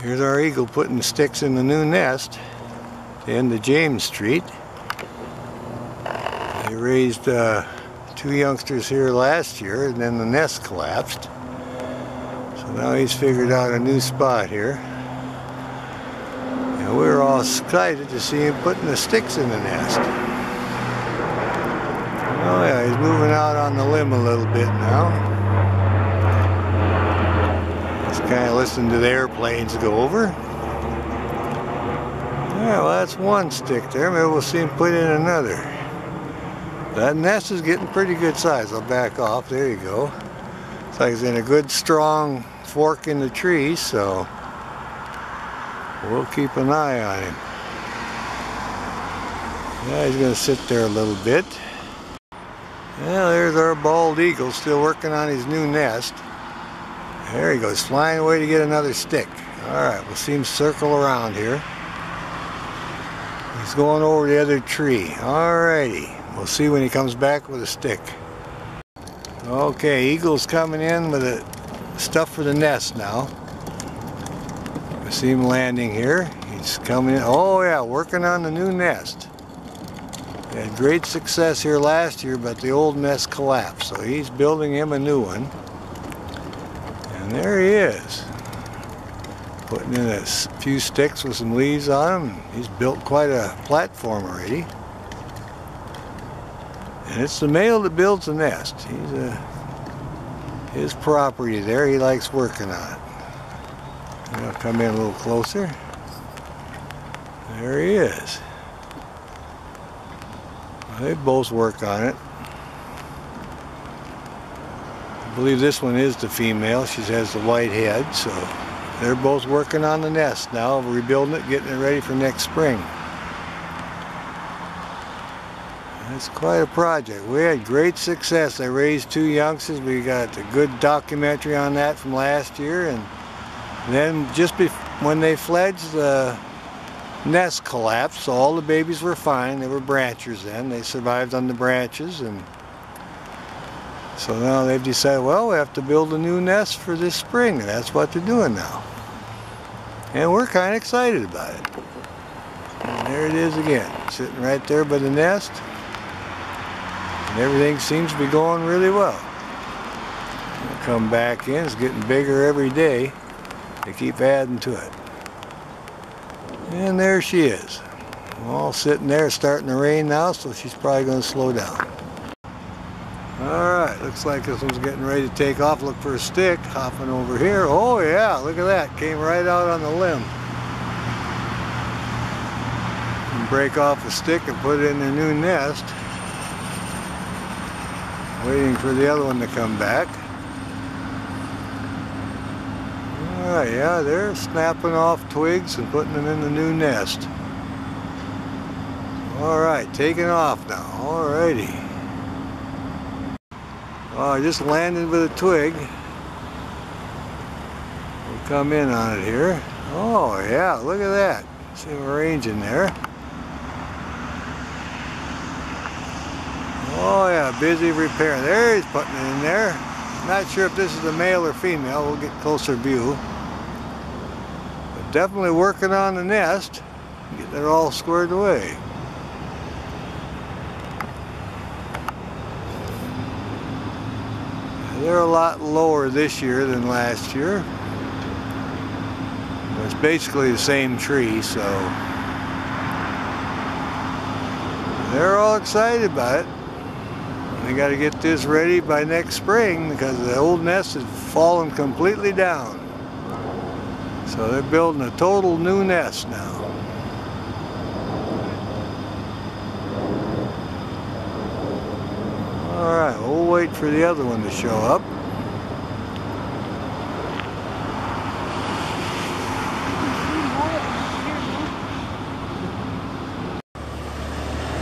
Here's our eagle putting sticks in the new nest at the end of James Street. They raised 2 youngsters here last year, and then the nest collapsed. So now he's figured out a new spot here. And we're all excited to see him putting the sticks in the nest. Oh yeah, he's moving out on the limb a little bit now. Kind of listen to the airplanes go over. Yeah, well, that's one stick there. Maybe we'll see him put in another. That nest is getting pretty good size. I'll back off. There you go. It's like it's in a good strong fork in the tree, so we'll keep an eye on him. Yeah, he's going to sit there a little bit. Yeah, there's our bald eagle still working on his new nest. There he goes, flying away to get another stick. Alright, we'll see him circle around here. He's going over the other tree. Alrighty, we'll see when he comes back with a stick. Okay, eagle's coming in with the stuff for the nest now. We see him landing here. He's coming in. Oh yeah, working on the new nest. He had great success here last year, but the old nest collapsed, so he's building him a new one. And there he is, putting in a few sticks with some leaves on him. He's built quite a platform already. And it's the male that builds the nest. His property there, he likes working on it. I'll come in a little closer. There he is. Well, they both work on it. I believe this one is the female. She has the white head, so they're both working on the nest now, rebuilding it, getting it ready for next spring. It's quite a project. We had great success. They raised 2 youngsters. We got a good documentary on that from last year, and then just when they fledged, the nest collapsed, so all the babies were fine. They were branchers then. They survived on the branches, and so now they've decided, well, we have to build a new nest for this spring, and that's what they're doing now. And we're kind of excited about it. And there it is again, sitting right there by the nest. And everything seems to be going really well. We'll come back in, it's getting bigger every day. They keep adding to it. And there she is. All sitting there, starting to rain now, so she's probably going to slow down. Alright, looks like this one's getting ready to take off. Look for a stick, hopping over here. Oh yeah, look at that, came right out on the limb. And break off a stick and put it in their new nest. Waiting for the other one to come back. Alright, yeah, they're snapping off twigs and putting them in the new nest. Alright, taking off now, alrighty. Oh, I just landed with a twig. We'll come in on it here. Oh yeah, look at that. See them arranging there. Oh yeah, busy repairing. There he's putting it in there. Not sure if this is a male or female. We'll get closer view. But definitely working on the nest. Getting it all squared away. They're a lot lower this year than last year. It's basically the same tree, so they're all excited about it. They got to get this ready by next spring because the old nest has fallen completely down. So they're building a total new nest now. Alright, we'll wait for the other one to show up.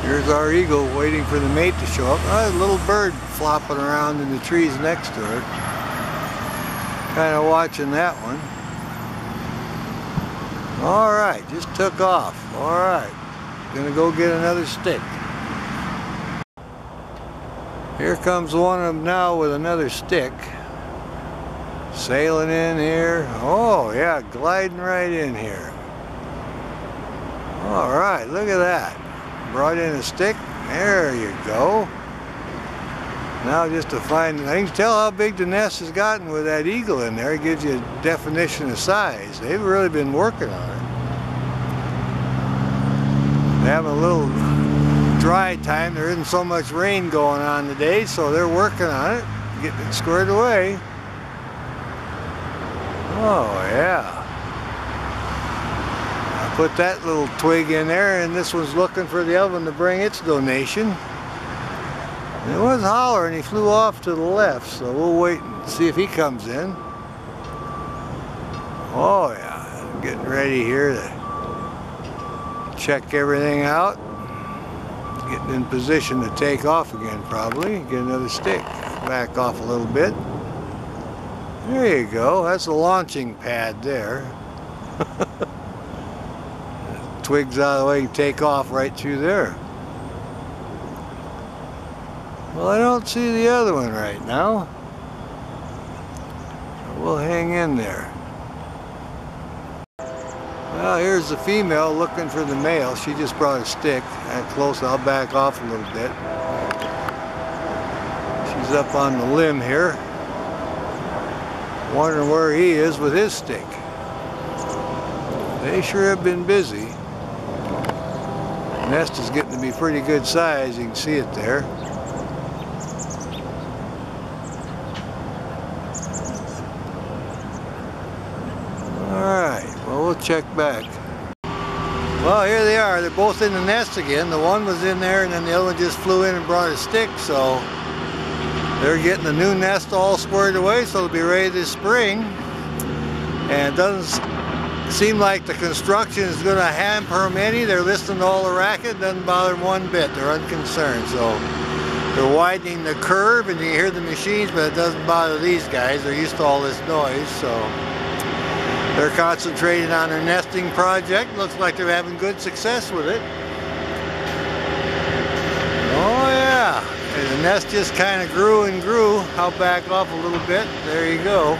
Here's our eagle waiting for the mate to show up. Oh, a little bird flopping around in the trees next to her. Kind of watching that one. Alright, just took off. Alright, gonna go get another stick. Here comes one of them now with another stick. Sailing in here. Oh yeah, gliding right in here. Alright, look at that. Brought in a stick. There you go. Now just to find, I can tell how big the nest has gotten with that eagle in there. It gives you a definition of size. They've really been working on it. They're having a little dry time. There isn't so much rain going on today, so they're working on it, getting it squared away. Oh yeah. I put that little twig in there, and this one's looking for the other one to bring its donation. And it was hollering, he flew off to the left, so we'll wait and see if he comes in. Oh yeah, I'm getting ready here to check everything out. Getting in position to take off again probably. Get another stick. Back off a little bit. There you go. That's a launching pad there. Twigs out of the way, you take off right through there. Well, I don't see the other one right now. So we'll hang in there. Well, here's the female looking for the male. She just brought a stick. That close, I'll back off a little bit. She's up on the limb here. Wondering where he is with his stick. They sure have been busy. The nest is getting to be pretty good size. You can see it there. Alright, well, we'll check back. Well, here they are. They're both in the nest again. The one was in there and then the other one just flew in and brought a stick, so they're getting the new nest all squared away, so they'll be ready this spring. And it doesn't seem like the construction is going to hamper them any. They're listening to all the racket. It doesn't bother them one bit. They're unconcerned. So they're widening the curve and you hear the machines, but it doesn't bother these guys. They're used to all this noise, so they're concentrating on their nesting project. Looks like they're having good success with it. Oh yeah. And the nest just kind of grew and grew. I'll back off a little bit. There you go.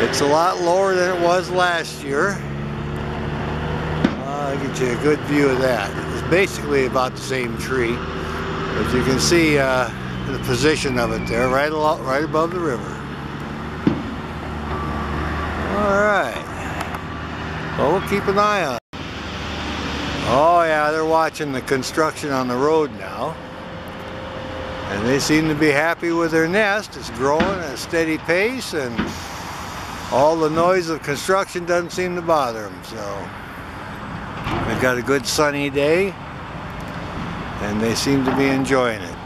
It's a lot lower than it was last year. I'll get you a good view of that. It's basically about the same tree. But you can see the position of it there, right above the river. Alright. Well, we'll keep an eye on it. Oh yeah, they're watching the construction on the road now. And they seem to be happy with their nest. It's growing at a steady pace and all the noise of construction doesn't seem to bother them. So they've got a good sunny day and they seem to be enjoying it.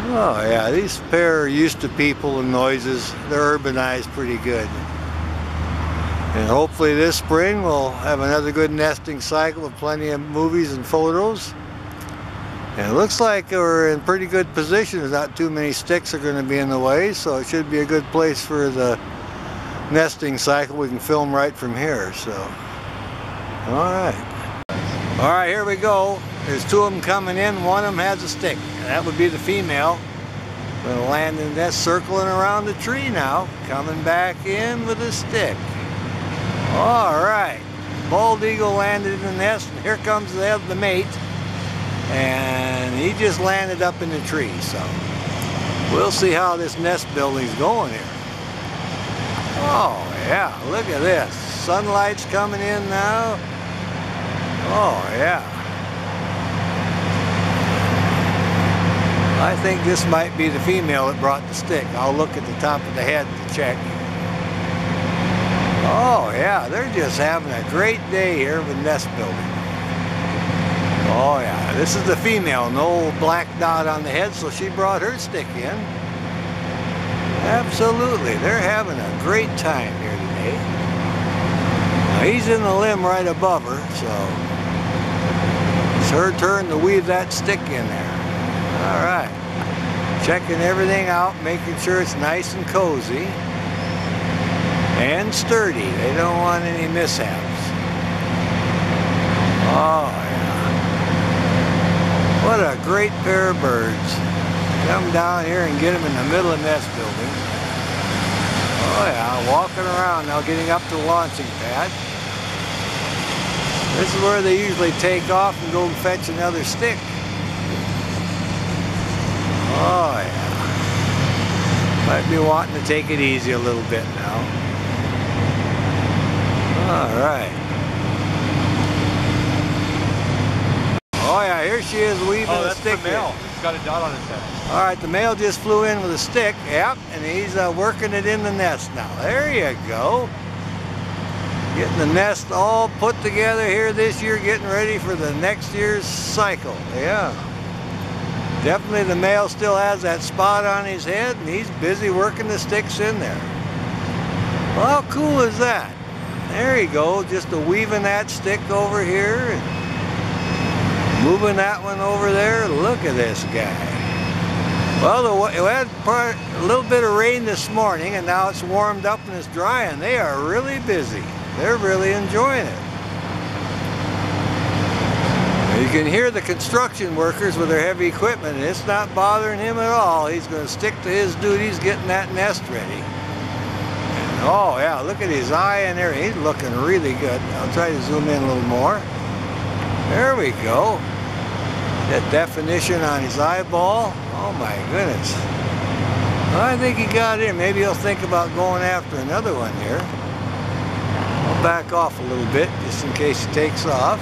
Oh yeah, these pair are used to people and noises. They're urbanized pretty good. And hopefully this spring we'll have another good nesting cycle with plenty of movies and photos. And it looks like we're in pretty good position. There's not too many sticks are going to be in the way, so it should be a good place for the nesting cycle. We can film right from here, so. Alright. Alright, here we go. There's two of them coming in. One of them has a stick. That would be the female. Going to land in the nest, circling around the tree now. Coming back in with a stick. Alright. Bald eagle landed in the nest, and here comes the mate. And he just landed up in the tree, so we'll see how this nest building's going here. Oh yeah, look at this. Sunlight's coming in now. Oh yeah. I think this might be the female that brought the stick. I'll look at the top of the head to check. Oh yeah, they're just having a great day here with nest building. Oh yeah, this is the female, no black dot on the head, so she brought her stick in. Absolutely, they're having a great time here today. Now he's in the limb right above her, so it's her turn to weave that stick in there. All right, checking everything out, making sure it's nice and cozy and sturdy. They don't want any mishaps. Oh, what a great pair of birds. Come down here and get them in the middle of nest building. Oh yeah, walking around now, getting up to the launching pad. This is where they usually take off and go fetch another stick. Oh yeah. Might be wanting to take it easy a little bit now. Alright. Oh yeah, here she is weaving a stick. That's the male. He's got a dot on his head. Alright, the male just flew in with a stick. Yep, and he's working it in the nest now. There you go. Getting the nest all put together here this year, getting ready for the next year's cycle. Yeah. Definitely the male still has that spot on his head, and he's busy working the sticks in there. Well, how cool is that? There you go, just weaving that stick over here and moving that one over there. Look at this guy. Well, we had a little bit of rain this morning, and now it's warmed up and it's dry, and they are really busy. They're really enjoying it. You can hear the construction workers with their heavy equipment, and it's not bothering him at all. He's going to stick to his duties getting that nest ready. And, oh yeah, look at his eye and everything. He's looking really good. I'll try to zoom in a little more. There we go. That definition on his eyeball. Oh my goodness. Well, I think he got in. Maybe he'll think about going after another one here. I'll back off a little bit just in case he takes off.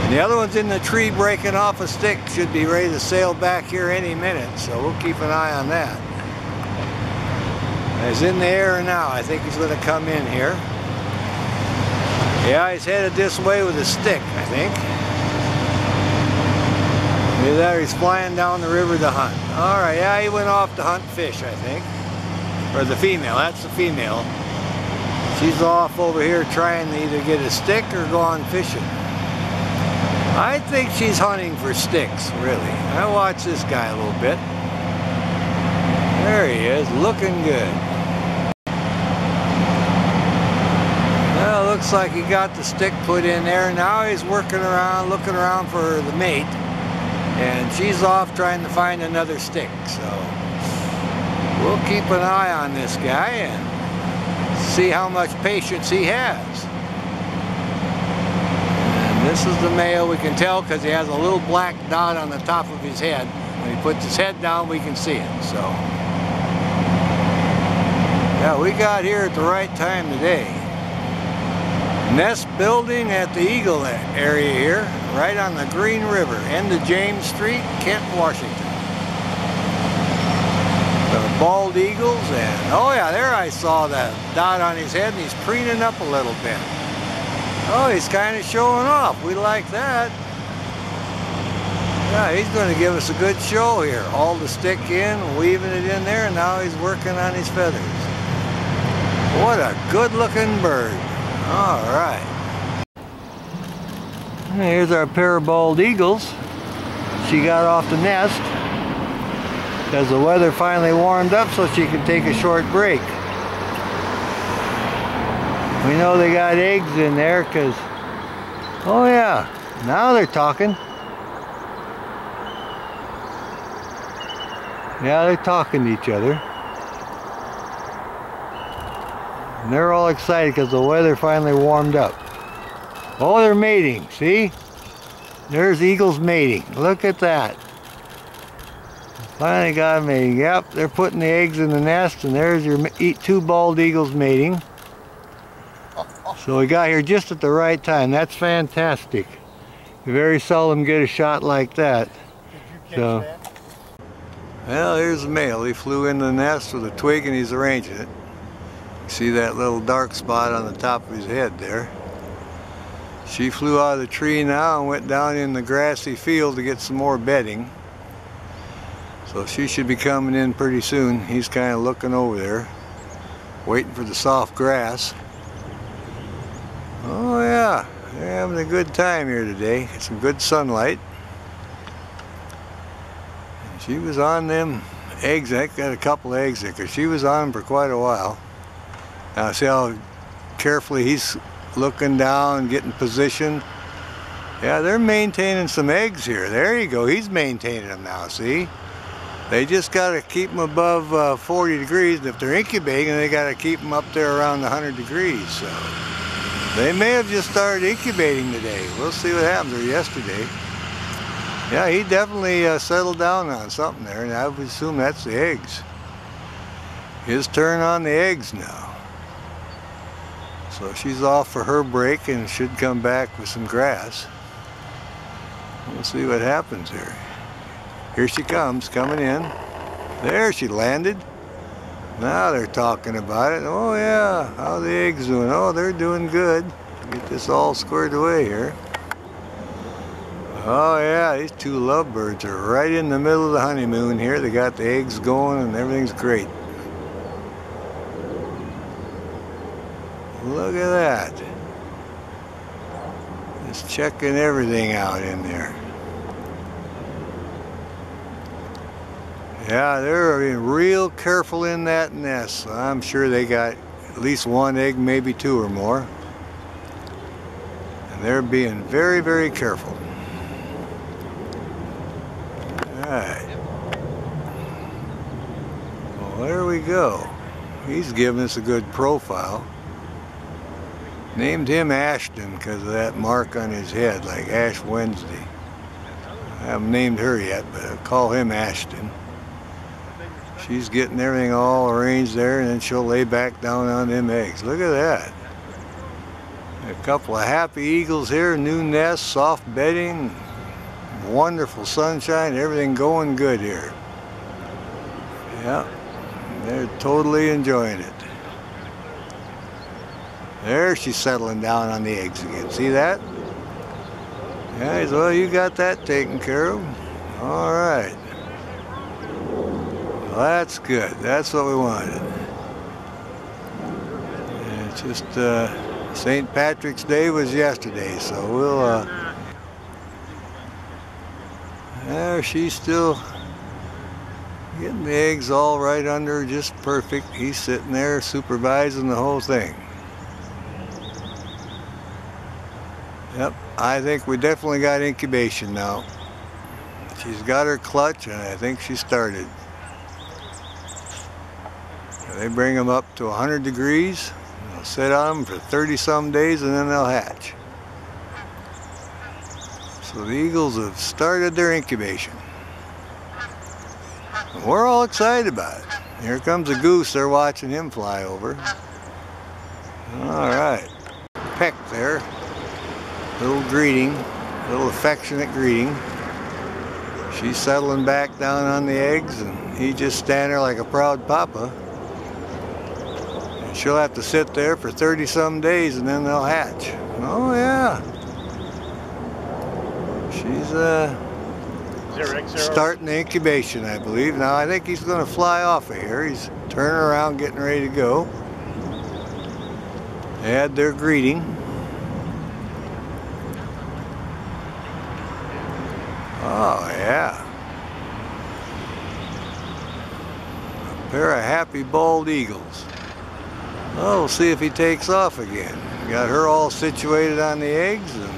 And the other one's in the tree breaking off a stick. Should be ready to sail back here any minute, so we'll keep an eye on that. He's in the air now. I think he's going to come in here. Yeah, he's headed this way with a stick, I think. Maybe there he's flying down the river to hunt. Alright, yeah, he went off to hunt fish, I think. Or the female, that's the female. She's off over here trying to either get a stick or go on fishing. I think she's hunting for sticks, really. I watch this guy a little bit. There he is, looking good. Well, looks like he got the stick put in there. Now he's working around, looking around for the mate. And she's off trying to find another stick. So we'll keep an eye on this guy and see how much patience he has. And this is the male. We can tell because he has a little black dot on the top of his head. When he puts his head down, we can see it. So yeah, we got here at the right time today. Nest building at the Eagle area here, right on the Green River, end of James Street, Kent, Washington. The bald eagles, and oh yeah, there I saw that dot on his head, and he's preening up a little bit. Oh, he's kind of showing off. We like that. Yeah, he's going to give us a good show here. Hauled the stick in, weaving it in there, and now he's working on his feathers. What a good-looking bird. All right. Here's our pair of bald eagles. She got off the nest because the weather finally warmed up so she could take a short break. We know they got eggs in there because, oh yeah, now they're talking. Yeah, they're talking to each other. And they're all excited because the weather finally warmed up. Oh, they're mating, see? There's eagles mating. Look at that. Finally got them mating. Yep, they're putting the eggs in the nest, and there's your two bald eagles mating. So we got here just at the right time. That's fantastic. You very seldom get a shot like that. Did you catch that? Well, here's the male. He flew into the nest with a twig and he's arranging it. See that little dark spot on the top of his head there. She flew out of the tree now and went down in the grassy field to get some more bedding. So she should be coming in pretty soon. He's kind of looking over there, waiting for the soft grass. Oh yeah, they're having a good time here today. Got some good sunlight. And she was on them eggs. I got a couple of eggs there because she was on them for quite a while. Now see how carefully he's looking down and getting positioned. Yeah, they're maintaining some eggs here. There you go. He's maintaining them now, see? They just got to keep them above 40 degrees. And if they're incubating, they got to keep them up there around 100 degrees. So they may have just started incubating today. We'll see what happens, or yesterday. Yeah, he definitely settled down on something there, and I would assume that's the eggs. His turn on the eggs now. So she's off for her break and should come back with some grass. We'll see what happens here. Here she comes, coming in. There she landed. Now they're talking about it. Oh yeah, how are the eggs doing? Oh, they're doing good. Get this all squared away here. Oh yeah, these two lovebirds are right in the middle of the honeymoon here. They got the eggs going and everything's great. Look at that. Just checking everything out in there. Yeah, they're being real careful in that nest. So I'm sure they got at least one egg, maybe two or more. And they're being very, very careful. Alright. Well, there we go. He's giving us a good profile. Named him Ashton because of that mark on his head, like Ash Wednesday. I haven't named her yet, but I'll call him Ashton. She's getting everything all arranged there, and then she'll lay back down on them eggs. Look at that. A couple of happy eagles here, new nest, soft bedding, wonderful sunshine, everything going good here. Yeah, they're totally enjoying it. There she's settling down on the eggs again. See that? Yeah, he said, well, you got that taken care of. All right. Well, that's good. That's what we wanted. And it's just St. Patrick's Day was yesterday, so we'll... there she's still getting the eggs all right under her, just perfect. He's sitting there supervising the whole thing. Yep, I think we definitely got incubation now. She's got her clutch, and I think she started. They bring them up to 100 degrees. They'll sit on them for 30-some days, and then they'll hatch. So the eagles have started their incubation. And we're all excited about it. Here comes a goose. They're watching him fly over. All right. Peck there. Little greeting, little affectionate greeting. She's settling back down on the eggs, and he just standing there like a proud papa. And she'll have to sit there for 30-some days, and then they'll hatch. Oh yeah. She's starting the incubation, I believe. Now I think he's going to fly off of here. He's turning around, getting ready to go. They had their greeting. Oh yeah. A pair of happy bald eagles. Oh, we'll see if he takes off again. Got her all situated on the eggs, and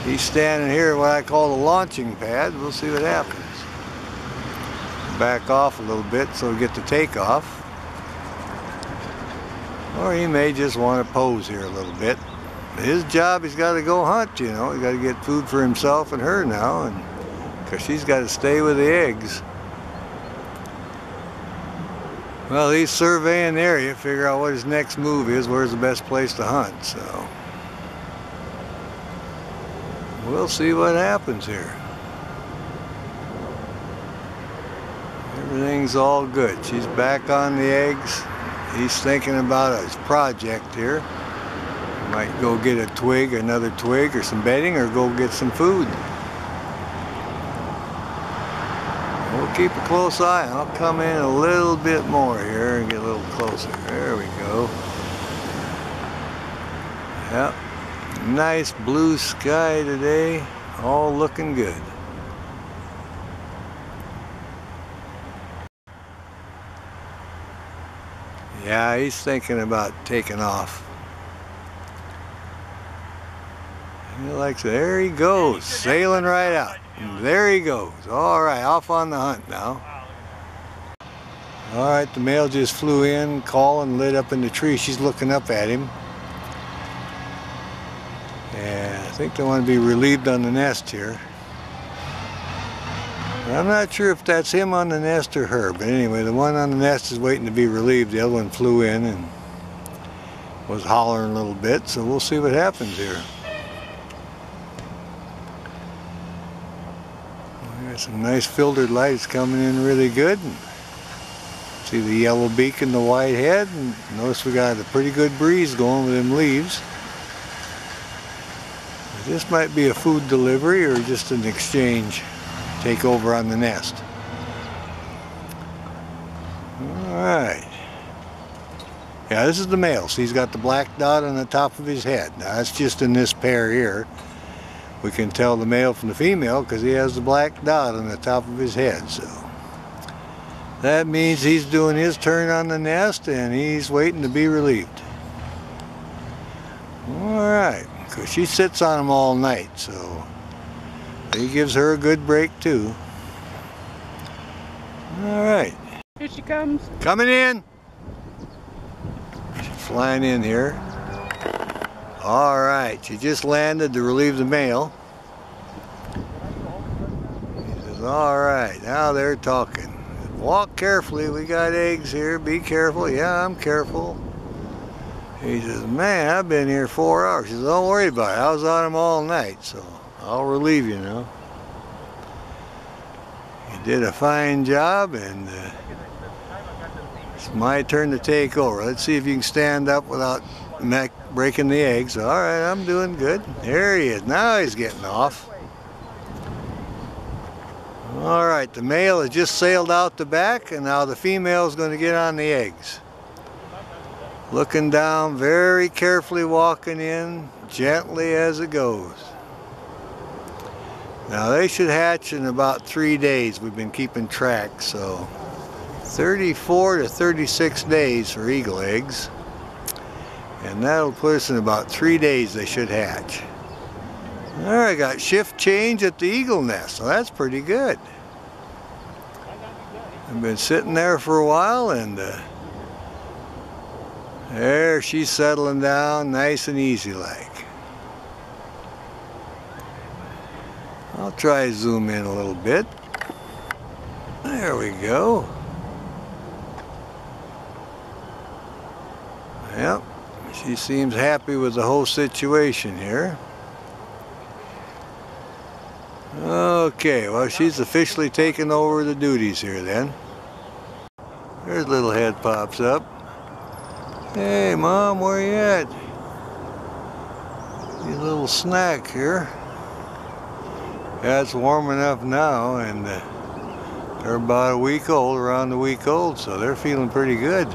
he's standing here at what I call the launching pad. We'll see what happens. Back off a little bit so we get the takeoff. Or he may just want to pose here a little bit. His job, he's got to go hunt, you know. He's got to get food for himself and her now, and because she's got to stay with the eggs. Well, he's surveying the area, figure out what his next move is, where's the best place to hunt, so we'll see what happens here. Everything's all good. She's back on the eggs. He's thinking about his project here. Might go get a twig, another twig, or some bedding, or go get some food. We'll keep a close eye. I'll come in a little bit more here and get a little closer. There we go. Yep. Nice blue sky today. All looking good. Yeah, he's thinking about taking off. He likes it. There he goes, sailing right out. And there he goes. All right, off on the hunt now. All right, the male just flew in, calling, lit up in the tree. She's looking up at him. And I think they want to be relieved on the nest here. I'm not sure if that's him on the nest or her, but anyway, the one on the nest is waiting to be relieved. The other one flew in and was hollering a little bit, so we'll see what happens here. We got some nice filtered lights coming in really good. See the yellow beak and the white head, and notice we got a pretty good breeze going with them leaves. This might be a food delivery or just an exchange. Take over on the nest. Alright. Yeah, this is the male. So he's got the black dot on the top of his head. Now that's just in this pair here. We can tell the male from the female because he has the black dot on the top of his head. So that means he's doing his turn on the nest and he's waiting to be relieved. Alright, because she sits on him all night, so he gives her a good break too. Alright. Here she comes. Coming in. She's flying in here. Alright, she just landed to relieve the male. He says, alright, now they're talking. Walk carefully, we got eggs here, be careful. Yeah, I'm careful. He says, man, I've been here 4 hours. She says, don't worry about it. I was on them all night, so I'll relieve you now. You did a fine job, and it's my turn to take over. Let's see if you can stand up without breaking the eggs. All right, I'm doing good. There he is. Now he's getting off. All right, the male has just sailed out the back, and now the female is going to get on the eggs. Looking down, very carefully walking in, gently as it goes. Now they should hatch in about 3 days. We've been keeping track, so 34 to 36 days for eagle eggs. And that'll put us in about 3 days they should hatch. There, I got shift change at the eagle nest, so that's pretty good. I've been sitting there for a while, and there she's settling down nice and easy like. I'll try to zoom in a little bit. There we go. Yep, she seems happy with the whole situation here. Okay, well, she's officially taken over the duties here then. There's little head pops up. Hey, Mom, where you at? Need a little snack here. Yeah, it's warm enough now, and they're about a week old, around a week old, so they're feeling pretty good.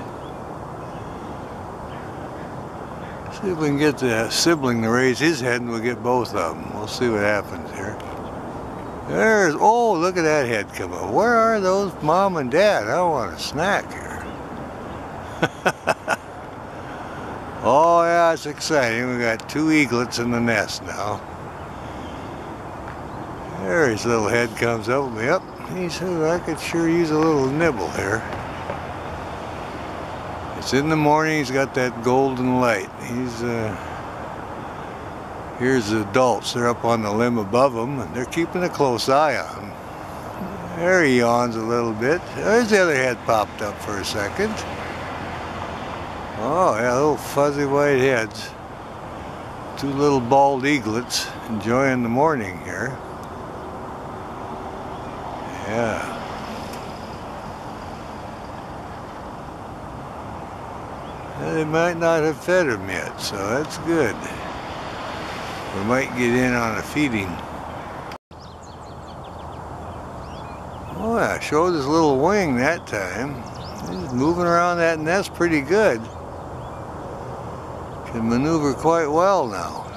See if we can get the sibling to raise his head and we'll get both of them. We'll see what happens here. There's, oh, look at that head come up. Where are those Mom and Dad? I want a snack here. Oh yeah, it's exciting. We got 2 eaglets in the nest now. There his little head comes up. Yep, he says I could sure use a little nibble here. It's in the morning, he's got that golden light. Here's the adults, they're up on the limb above him, and they're keeping a close eye on him. There he yawns a little bit. There's the other head popped up for a second. Oh yeah, little fuzzy white heads. 2 little bald eaglets enjoying the morning here. Yeah. They might not have fed him yet, so that's good. We might get in on a feeding. Oh yeah, showed his little wing that time. He's moving around that nest pretty good. Can maneuver quite well now.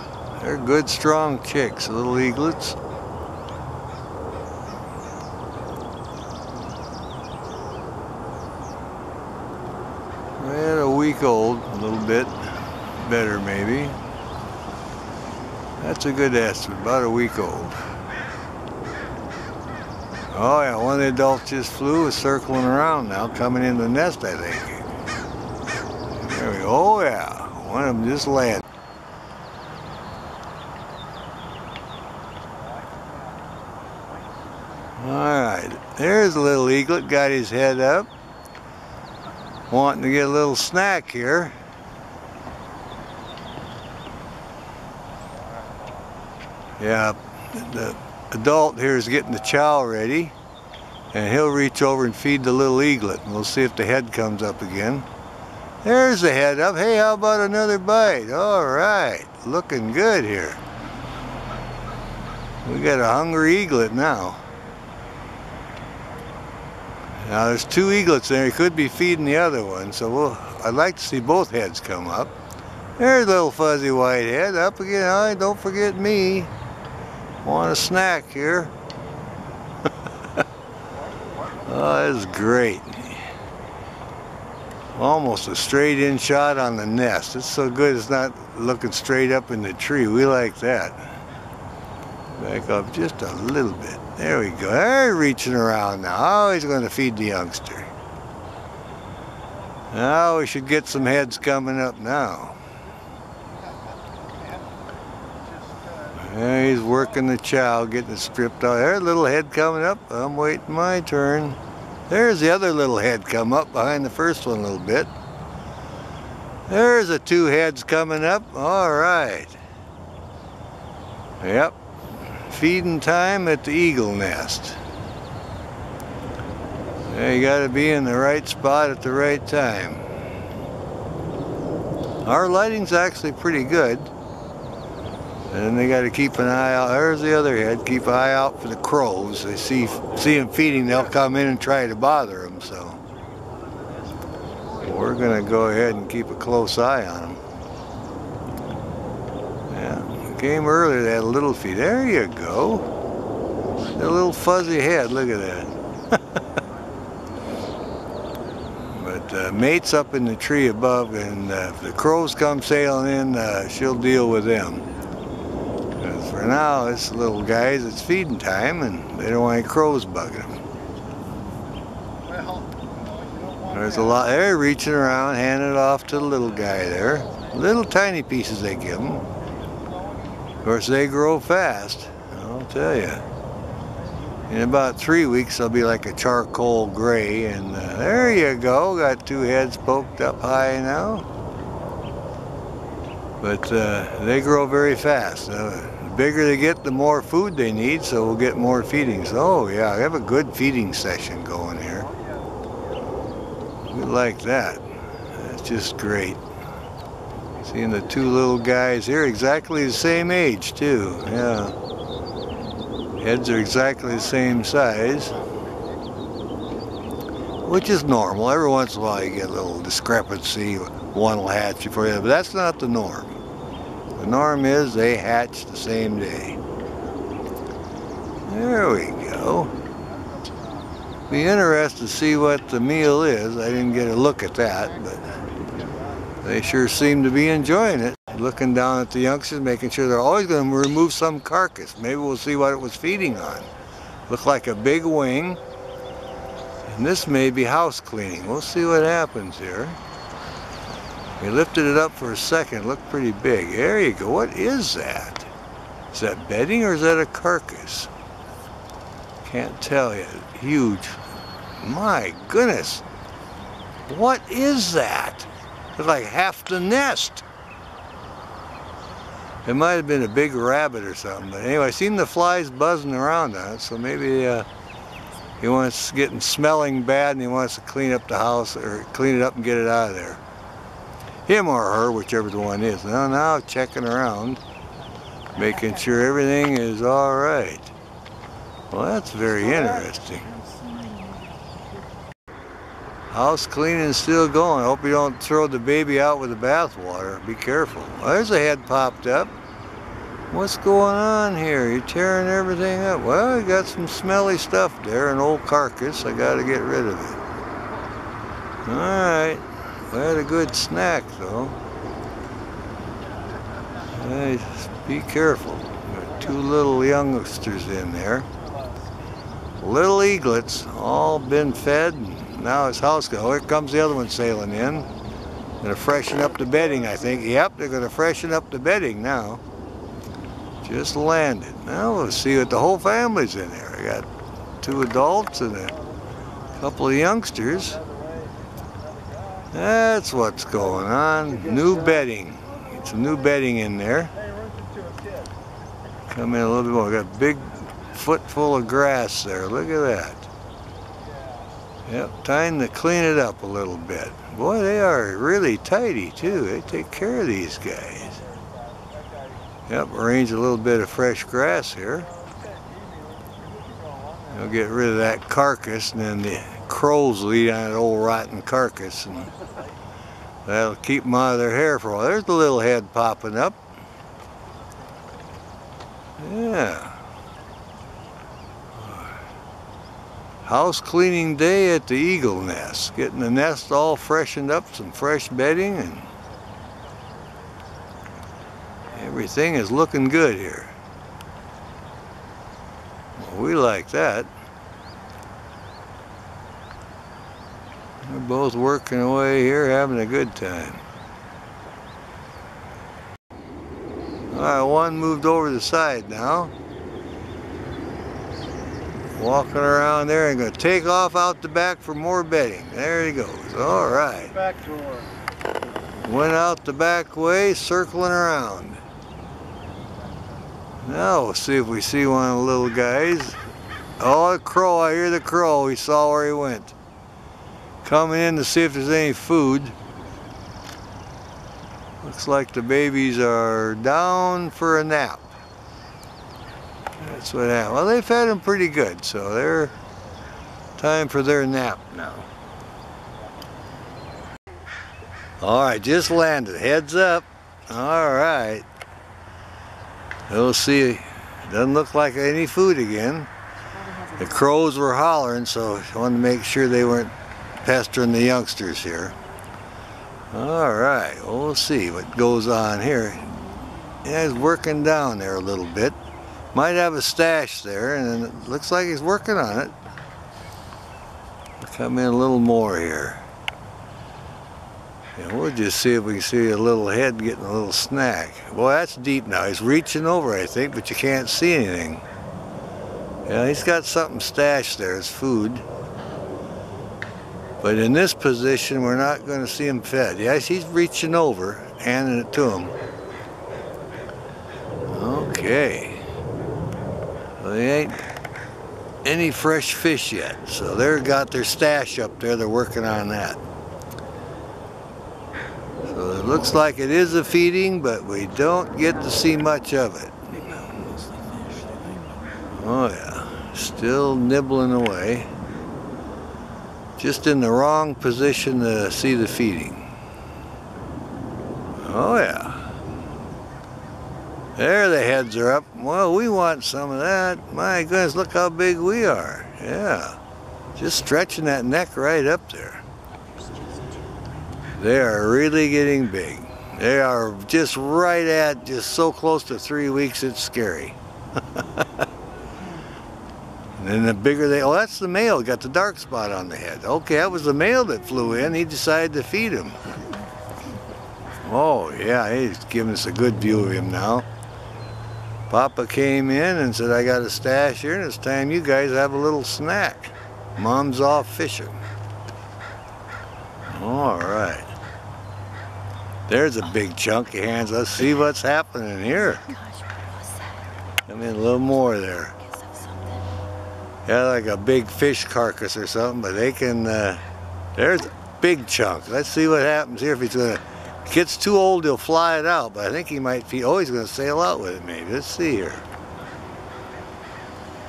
They're good, strong chicks, little eaglets. They're a week old, a little bit better maybe. That's a good estimate, about a week old. Oh yeah, one of the adults just flew, is circling around now, coming in the nest, I think. There we go. Oh yeah, one of them just landed. Alright, there's a little eaglet, got his head up, wanting to get a little snack here. Yeah, the adult here is getting the chow ready, and he'll reach over and feed the little eaglet. We'll see if the head comes up again. There's the head up. Hey, how about another bite? Alright, looking good here. We got a hungry eaglet now. Now there's two eaglets there. He could be feeding the other one, so I'd like to see both heads come up. There's a little fuzzy white head up again. Oh, don't forget me. Want a snack here. Oh, this is great. Almost a straight in shot on the nest. It's so good it's not looking straight up in the tree. We like that. Back up just a little bit. There we go. They're reaching around now. Oh, he's going to feed the youngster. Now we should get some heads coming up now. There he's working the chow, getting it stripped out. There's a little head coming up. I'm waiting my turn. There's the other little head come up behind the first one a little bit. There's the two heads coming up. All right. Yep. Feeding time at the eagle nest. You got to be in the right spot at the right time. Our lighting's actually pretty good. And they got to keep an eye out. There's the other head. Keep an eye out for the crows. They see them feeding, they'll come in and try to bother them. So we're going to go ahead and keep a close eye on them. Yeah, came earlier. They had a little feed. There you go. A little fuzzy head. Look at that. But mate's up in the tree above, and if the crows come sailing in, she'll deal with them. For now, this little guys, it's feeding time, and they don't want any crows bugging them. There's a lot there reaching around, handing it off to the little guy there. Little tiny pieces they give them. Of course, they grow fast, I'll tell you. In about 3 weeks, they'll be like a charcoal gray, and there you go. Got two heads poked up high now. But they grow very fast. The bigger they get, the more food they need, so we'll get more feedings. Oh yeah, we have a good feeding session going here. We like that. That's just great. Seeing the two little guys here, exactly the same age too. Yeah. Heads are exactly the same size, which is normal. Every once in a while you get a little discrepancy. One will hatch before the other, but that's not the norm. The norm is they hatch the same day. There we go. Be interested to see what the meal is. I didn't get a look at that, but they sure seem to be enjoying it. Looking down at the youngsters, making sure they're always going to remove some carcass. Maybe we'll see what it was feeding on. Looked like a big wing. And this may be house cleaning. We'll see what happens here. We lifted it up for a second. It looked pretty big. There you go. What is that? Is that bedding or is that a carcass? Can't tell you. Huge. My goodness. What is that? It's like half the nest. It might have been a big rabbit or something. But anyway, I seen the flies buzzing around on it, so maybe he wants getting smelling bad and he wants to clean up the house or clean it up and get it out of there. Him or her, whichever the one is. Now checking around, making sure everything is all right. Well, that's very interesting. House cleaning is still going. I hope you don't throw the baby out with the bath water. Be careful. Well, there's a head popped up. What's going on here? You're tearing everything up. Well, you got some smelly stuff there, an old carcass. I got to get rid of it. All right. We had a good snack, though. Just be careful. Got two little youngsters in there. Little eaglets, all been fed. Now it's house go. Here comes the other one sailing in. Gonna freshen up the bedding, I think. Yep, they're gonna freshen up the bedding now. Just landed. Now we'll see what the whole family's in there. I got two adults and a couple of youngsters. That's what's going on. New bedding. Get some new bedding in there. Come in a little bit more. Got a big foot full of grass there. Look at that. Yep, time to clean it up a little bit. Boy, they are really tidy too. They take care of these guys. Yep, arrange a little bit of fresh grass here. They'll get rid of that carcass, and then the crows will eat on that old rotten carcass, and that'll keep them out of their hair for a while. There's the little head popping up. Yeah. House cleaning day at the eagle nest. Getting the nest all freshened up, some fresh bedding, and everything is looking good here. Well, we like that. We're both working away here, having a good time. Alright, one moved over to the side now. Walking around there and going to take off out the back for more bedding. There he goes. Alright. Back door. Went out the back way, circling around. Now we'll see if we see one of the little guys. Oh, a crow. I hear the crow. We saw where he went. Coming in to see if there's any food. Looks like the babies are down for a nap. That's what happened. Well, they fed them pretty good, so they're time for their nap now. Alright, just landed. Heads up. Alright. We'll see. Doesn't look like any food again. The crows were hollering, so I wanted to make sure they weren't pestering the youngsters here. Alright, we'll see what goes on here. Yeah, he's working down there a little bit. Might have a stash there, and it looks like he's working on it. Come in a little more here. And we'll just see if we can see a little head getting a little snack. Boy, that's deep now. He's reaching over, I think, but you can't see anything. Yeah, he's got something stashed there as food. But in this position, we're not going to see him fed. Yes, he's reaching over, handing it to him. Okay. Well, there ain't any fresh fish yet, so they've got their stash up there. They're working on that. So it looks like it is a feeding, but we don't get to see much of it. Oh yeah, still nibbling away. Just in the wrong position to see the feeding. Oh yeah. There the heads are up. Well, we want some of that. My goodness, look how big we are. Yeah. Just stretching that neck right up there. They are really getting big. They are just right at, just so close to 3 weeks, it's scary. And then the bigger they, oh, that's the male, got the dark spot on the head. Okay, that was the male that flew in. He decided to feed him. Oh, yeah, he's giving us a good view of him now. Papa came in and said, I got a stash here, and it's time you guys have a little snack. Mom's off fishing. All right. There's a big chunk of hands. Let's see what's happening here. Come in a little more there. Yeah, like a big fish carcass or something, but they can, there's a big chunk. Let's see what happens here. If he's gonna, if it gets too old, he'll fly it out, but I think he might feed, oh, he's gonna sail out with it maybe. Let's see here.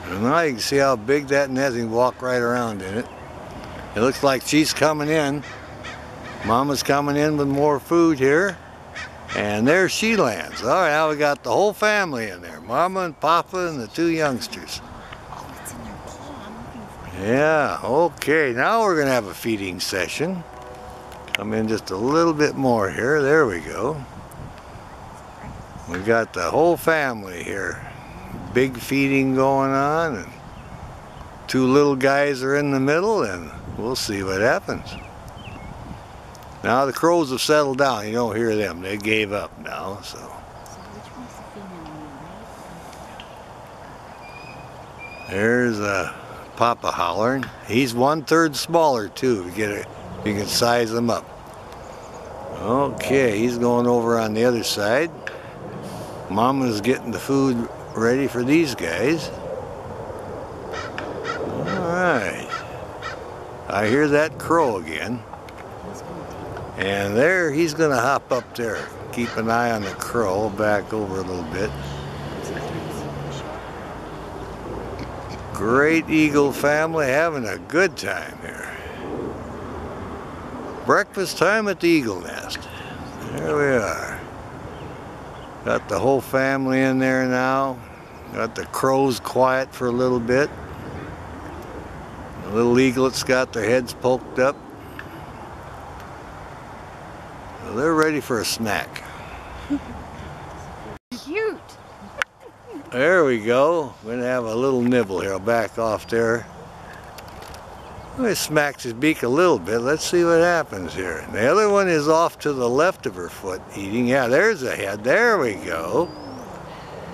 And now you can see how big that net is. He can walk right around in it. It looks like she's coming in. Mama's coming in with more food here. And there she lands. All right, now we got the whole family in there. Mama and Papa and the two youngsters. Yeah, okay, now we're gonna have a feeding session. Come in just a little bit more here, there we go. We got the whole family here. Big feeding going on, and two little guys are in the middle, and we'll see what happens. Now the crows have settled down. You don't hear them. They gave up now, so. There's Papa hollering. He's 1/3 smaller too. You can size him up. Okay, he's going over on the other side. Mama's getting the food ready for these guys. Alright. I hear that crow again. And there, he's going to hop up there. Keep an eye on the crow. Back over a little bit. Great eagle family having a good time here. Breakfast time at the eagle nest. There we are. Got the whole family in there now. Got the crows quiet for a little bit. The little eaglets got their heads poked up. So they're ready for a snack. Cute. There we go. We're going to have a little nibble here. I'll back off there. He smacks his beak a little bit. Let's see what happens here. And the other one is off to the left of her foot eating. Yeah, there's a head. There we go.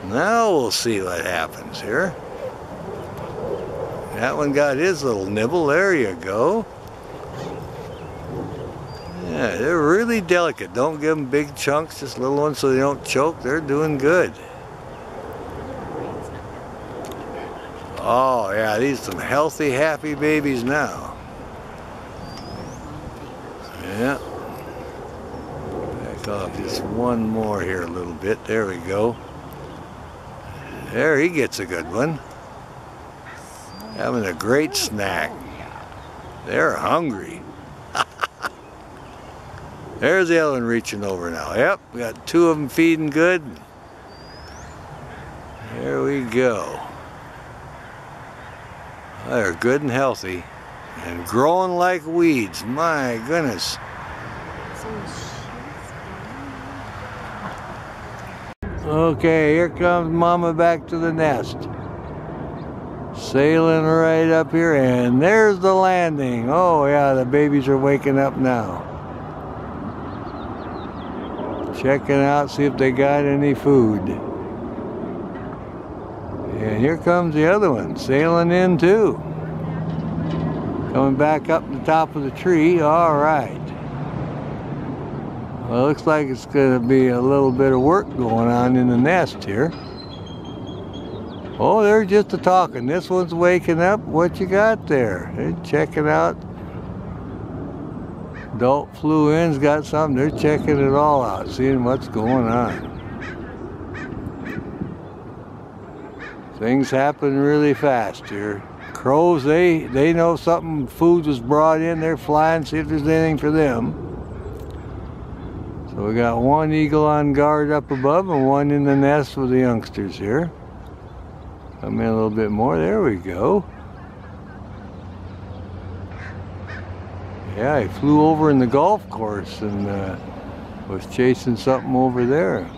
Now we'll see what happens here. That one got his little nibble. There you go. Yeah, they're really delicate. Don't give them big chunks, just little ones so they don't choke. They're doing good. Oh yeah, these are some healthy, happy babies now. Yeah. Back off just one more here a little bit. There we go. There, he gets a good one. Having a great snack. They're hungry. There's the other one reaching over now. Yep, we got two of them feeding good. There we go. They're good and healthy and growing like weeds. My goodness. Okay, here comes Mama back to the nest. Sailing right up here, and there's the landing. Oh yeah, the babies are waking up now. Checking out, see if they got any food. And here comes the other one, sailing in too. Coming back up the top of the tree, all right. Well, it looks like it's gonna be a little bit of work going on in the nest here. Oh, they're just a-talking. This one's waking up. What you got there? They're checking out. Adult flew in's got something. They're checking it all out, seeing what's going on. Things happen really fast here. Crows, they know something, food was brought in, they're flying, see if there's anything for them. So we got one eagle on guard up above and one in the nest with the youngsters here. Come in a little bit more, there we go. Yeah, he flew over in the golf course and was chasing something over there.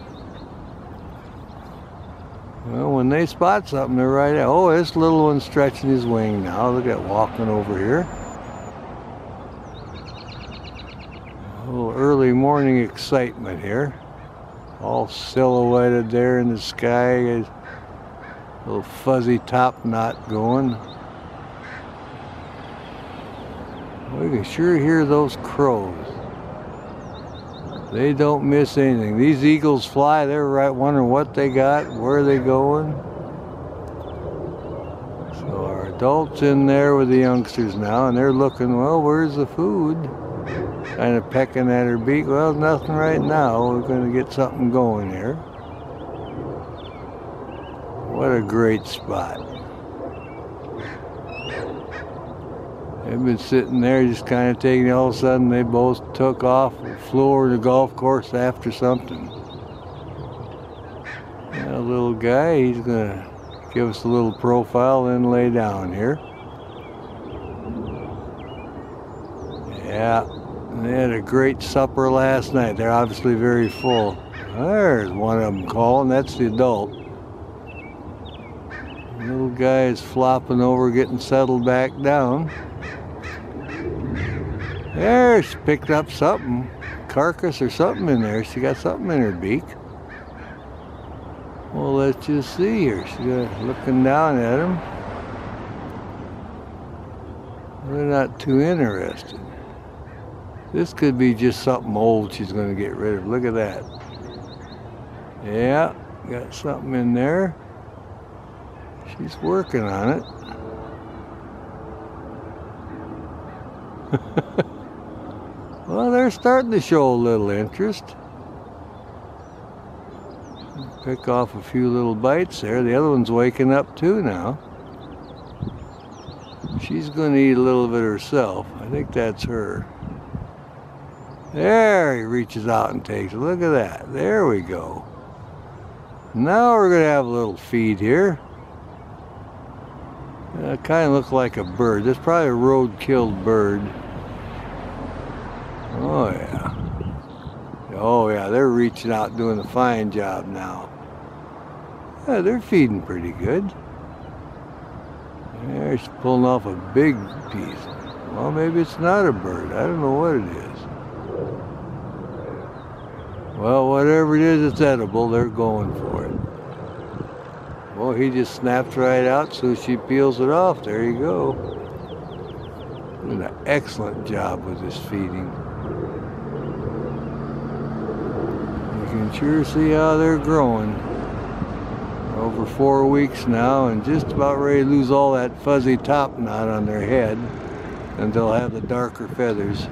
Well, when they spot something, they're right out. Oh, this little one's stretching his wing now. Look at walking over here. A little early morning excitement here. All silhouetted there in the sky. A little fuzzy top knot going. We can sure hear those crows. They don't miss anything. These eagles fly, they're right wondering what they got, where they going. So our adults in there with the youngsters now, and they're looking, well, where's the food? Kind of pecking at her beak. Well, nothing right now. We're going to get something going here. What a great spot. They've been sitting there just kind of taking it. All of a sudden they both took off and flew over the golf course after something. That little guy, he's going to give us a little profile and lay down here. Yeah, they had a great supper last night. They're obviously very full. There's one of them calling. That's the adult. The little guy is flopping over, getting settled back down. There, she picked up something. Carcass or something in there. She got something in her beak. Well, let's just see here. She's looking down at him. They're not too interested. This could be just something old she's going to get rid of. Look at that. Yeah, got something in there. She's working on it. Well, they're starting to show a little interest. Pick off a few little bites there. The other one's waking up too now. She's going to eat a little bit herself. I think that's her. There, he reaches out and takes it. Look at that. There we go. Now we're going to have a little feed here. It kind of looks like a bird. That's probably a road-killed bird. Oh yeah. Oh yeah, they're reaching out doing a fine job now. Yeah, they're feeding pretty good. They're pulling off a big piece. Well, maybe it's not a bird. I don't know what it is. Well, whatever it is, it's edible. They're going for it. Well, he just snaps right out, so she peels it off. There you go. Doing an excellent job with this feeding. You can sure see how they're growing. Over 4 weeks now, and just about ready to lose all that fuzzy top knot on their head, and they'll have the darker feathers.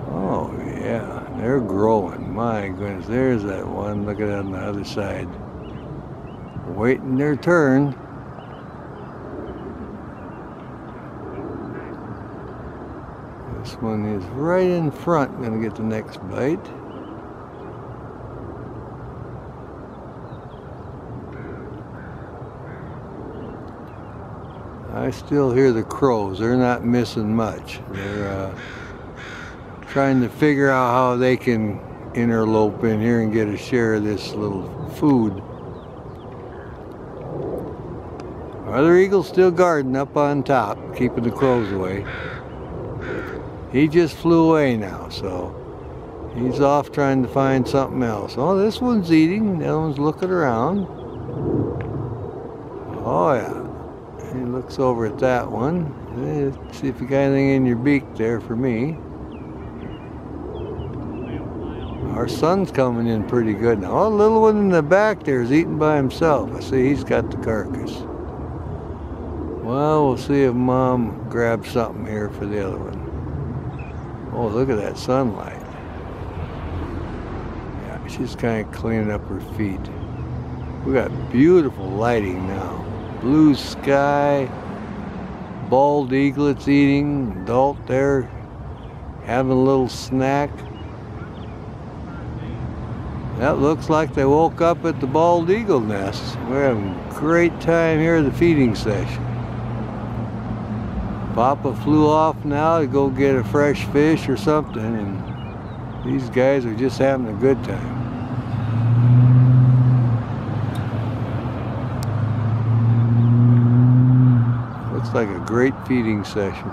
Oh yeah, they're growing. My goodness, there's that one. Look at that on the other side. Waiting their turn. This one is right in front, gonna get the next bite. I still hear the crows. They're not missing much. They're trying to figure out how they can interlope in here and get a share of this little food. Other eagle's still guarding up on top, keeping the crows away. He just flew away now, so he's off trying to find something else. Oh, this one's eating. The other one's looking around. Oh yeah. He looks over at that one. Let's see if you got anything in your beak there for me. Our son's coming in pretty good now. Oh, the little one in the back there is eating by himself. I see he's got the carcass. Well, we'll see if Mom grabs something here for the other one. Oh, look at that sunlight. Yeah, she's kind of cleaning up her feet. We got beautiful lighting now. Blue sky, bald eaglets eating, adult there having a little snack. That looks like they woke up at the bald eagle nest. We're having a great time here at the feeding session. Papa flew off now to go get a fresh fish or something, and these guys are just having a good time. Looks like a great feeding session.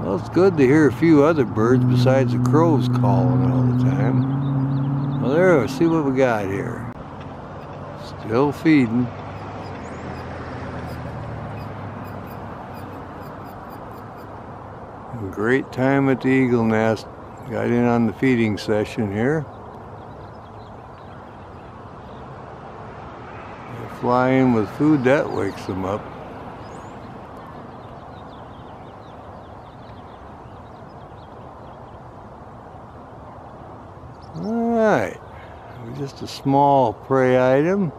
Well, it's good to hear a few other birds besides the crows calling all the time. Well, there, let's see what we got here. Still feeding. Great time at the eagle nest. Got in on the feeding session here. They fly in with food, that wakes them up. Alright, just a small prey item.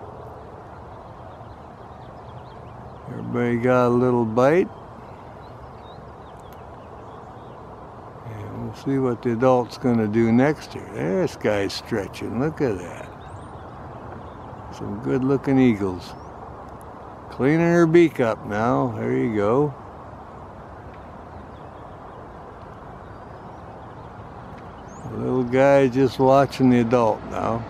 Everybody got a little bite. We'll see what the adult's going to do next here. This guy's stretching. Look at that. Some good looking eagles. Cleaning her beak up now. There you go. The little guy just watching the adult now.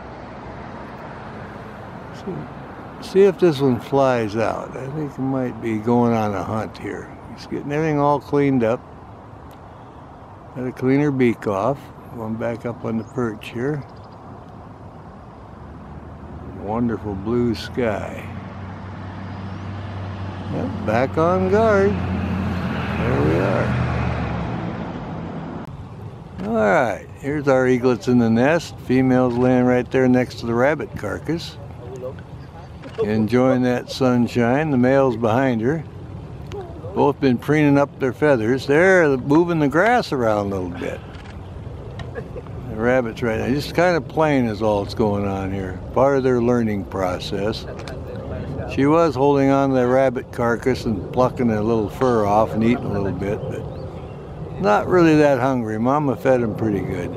See if this one flies out. I think it might be going on a hunt here. He's getting everything all cleaned up. Got to clean her beak off. Going back up on the perch here. Wonderful blue sky. Yep, back on guard. There we are. Alright, here's our eaglets in the nest. Female's laying right there next to the rabbit carcass. Enjoying that sunshine. The male's behind her. Both been preening up their feathers. They're moving the grass around a little bit. The rabbits right now, just kind of playing is all that's going on here. Part of their learning process. She was holding on to the rabbit carcass and plucking a little fur off and eating a little bit, but not really that hungry. Mama fed them pretty good.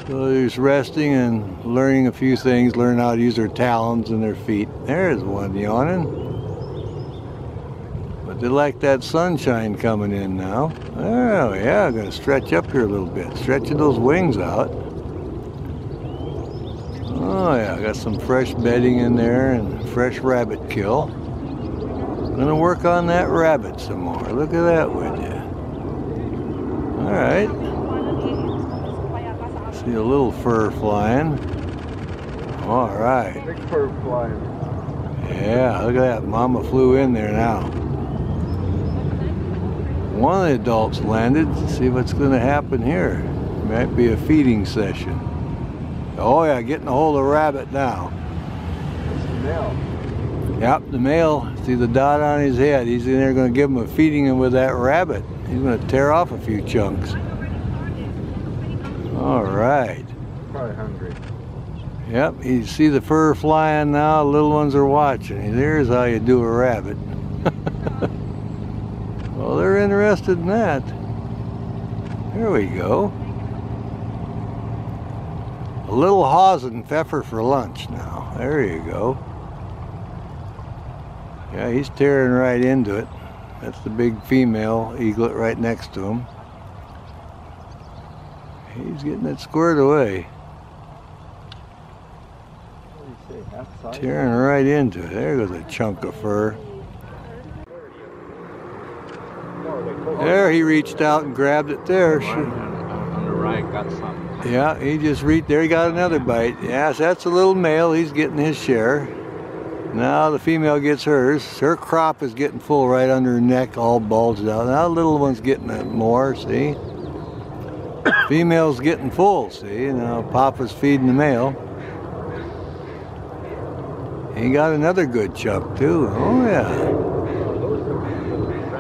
So they're just resting and learning a few things, learning how to use their talons and their feet. There's one yawning. But they like that sunshine coming in now. Oh yeah, I'm gonna stretch up here a little bit. Stretching those wings out. Oh yeah, got some fresh bedding in there and fresh rabbit kill. Gonna work on that rabbit some more. Look at that, would you? Alright. See a little fur flying. Alright. Big fur flying. Yeah, look at that. Mama flew in there now. One of the adults landed. Let's see what's going to happen here. Might be a feeding session. Oh yeah, getting a hold of a rabbit now. It's the male. Yep, the male. See the dot on his head. He's in there going to give him a feeding with that rabbit. He's going to tear off a few chunks. All right. Probably hungry. Yep, you see the fur flying now. The little ones are watching. There's how you do a rabbit. Well, they're interested in that. There we go. A little Hasenpfeffer for lunch now. There you go. Yeah, he's tearing right into it. That's the big female eaglet right next to him. He's getting it squared away. Tearing right into it. There goes a chunk of fur. There, he reached out and grabbed it there. On the right, got some. Yeah, he just reached there. He got another bite. Yes, that's a little male. He's getting his share. Now the female gets hers. Her crop is getting full right under her neck, all bulged out. Now the little one's getting it more, see? Female's getting full, see? Now Papa's feeding the male. He got another good chunk too. Oh yeah.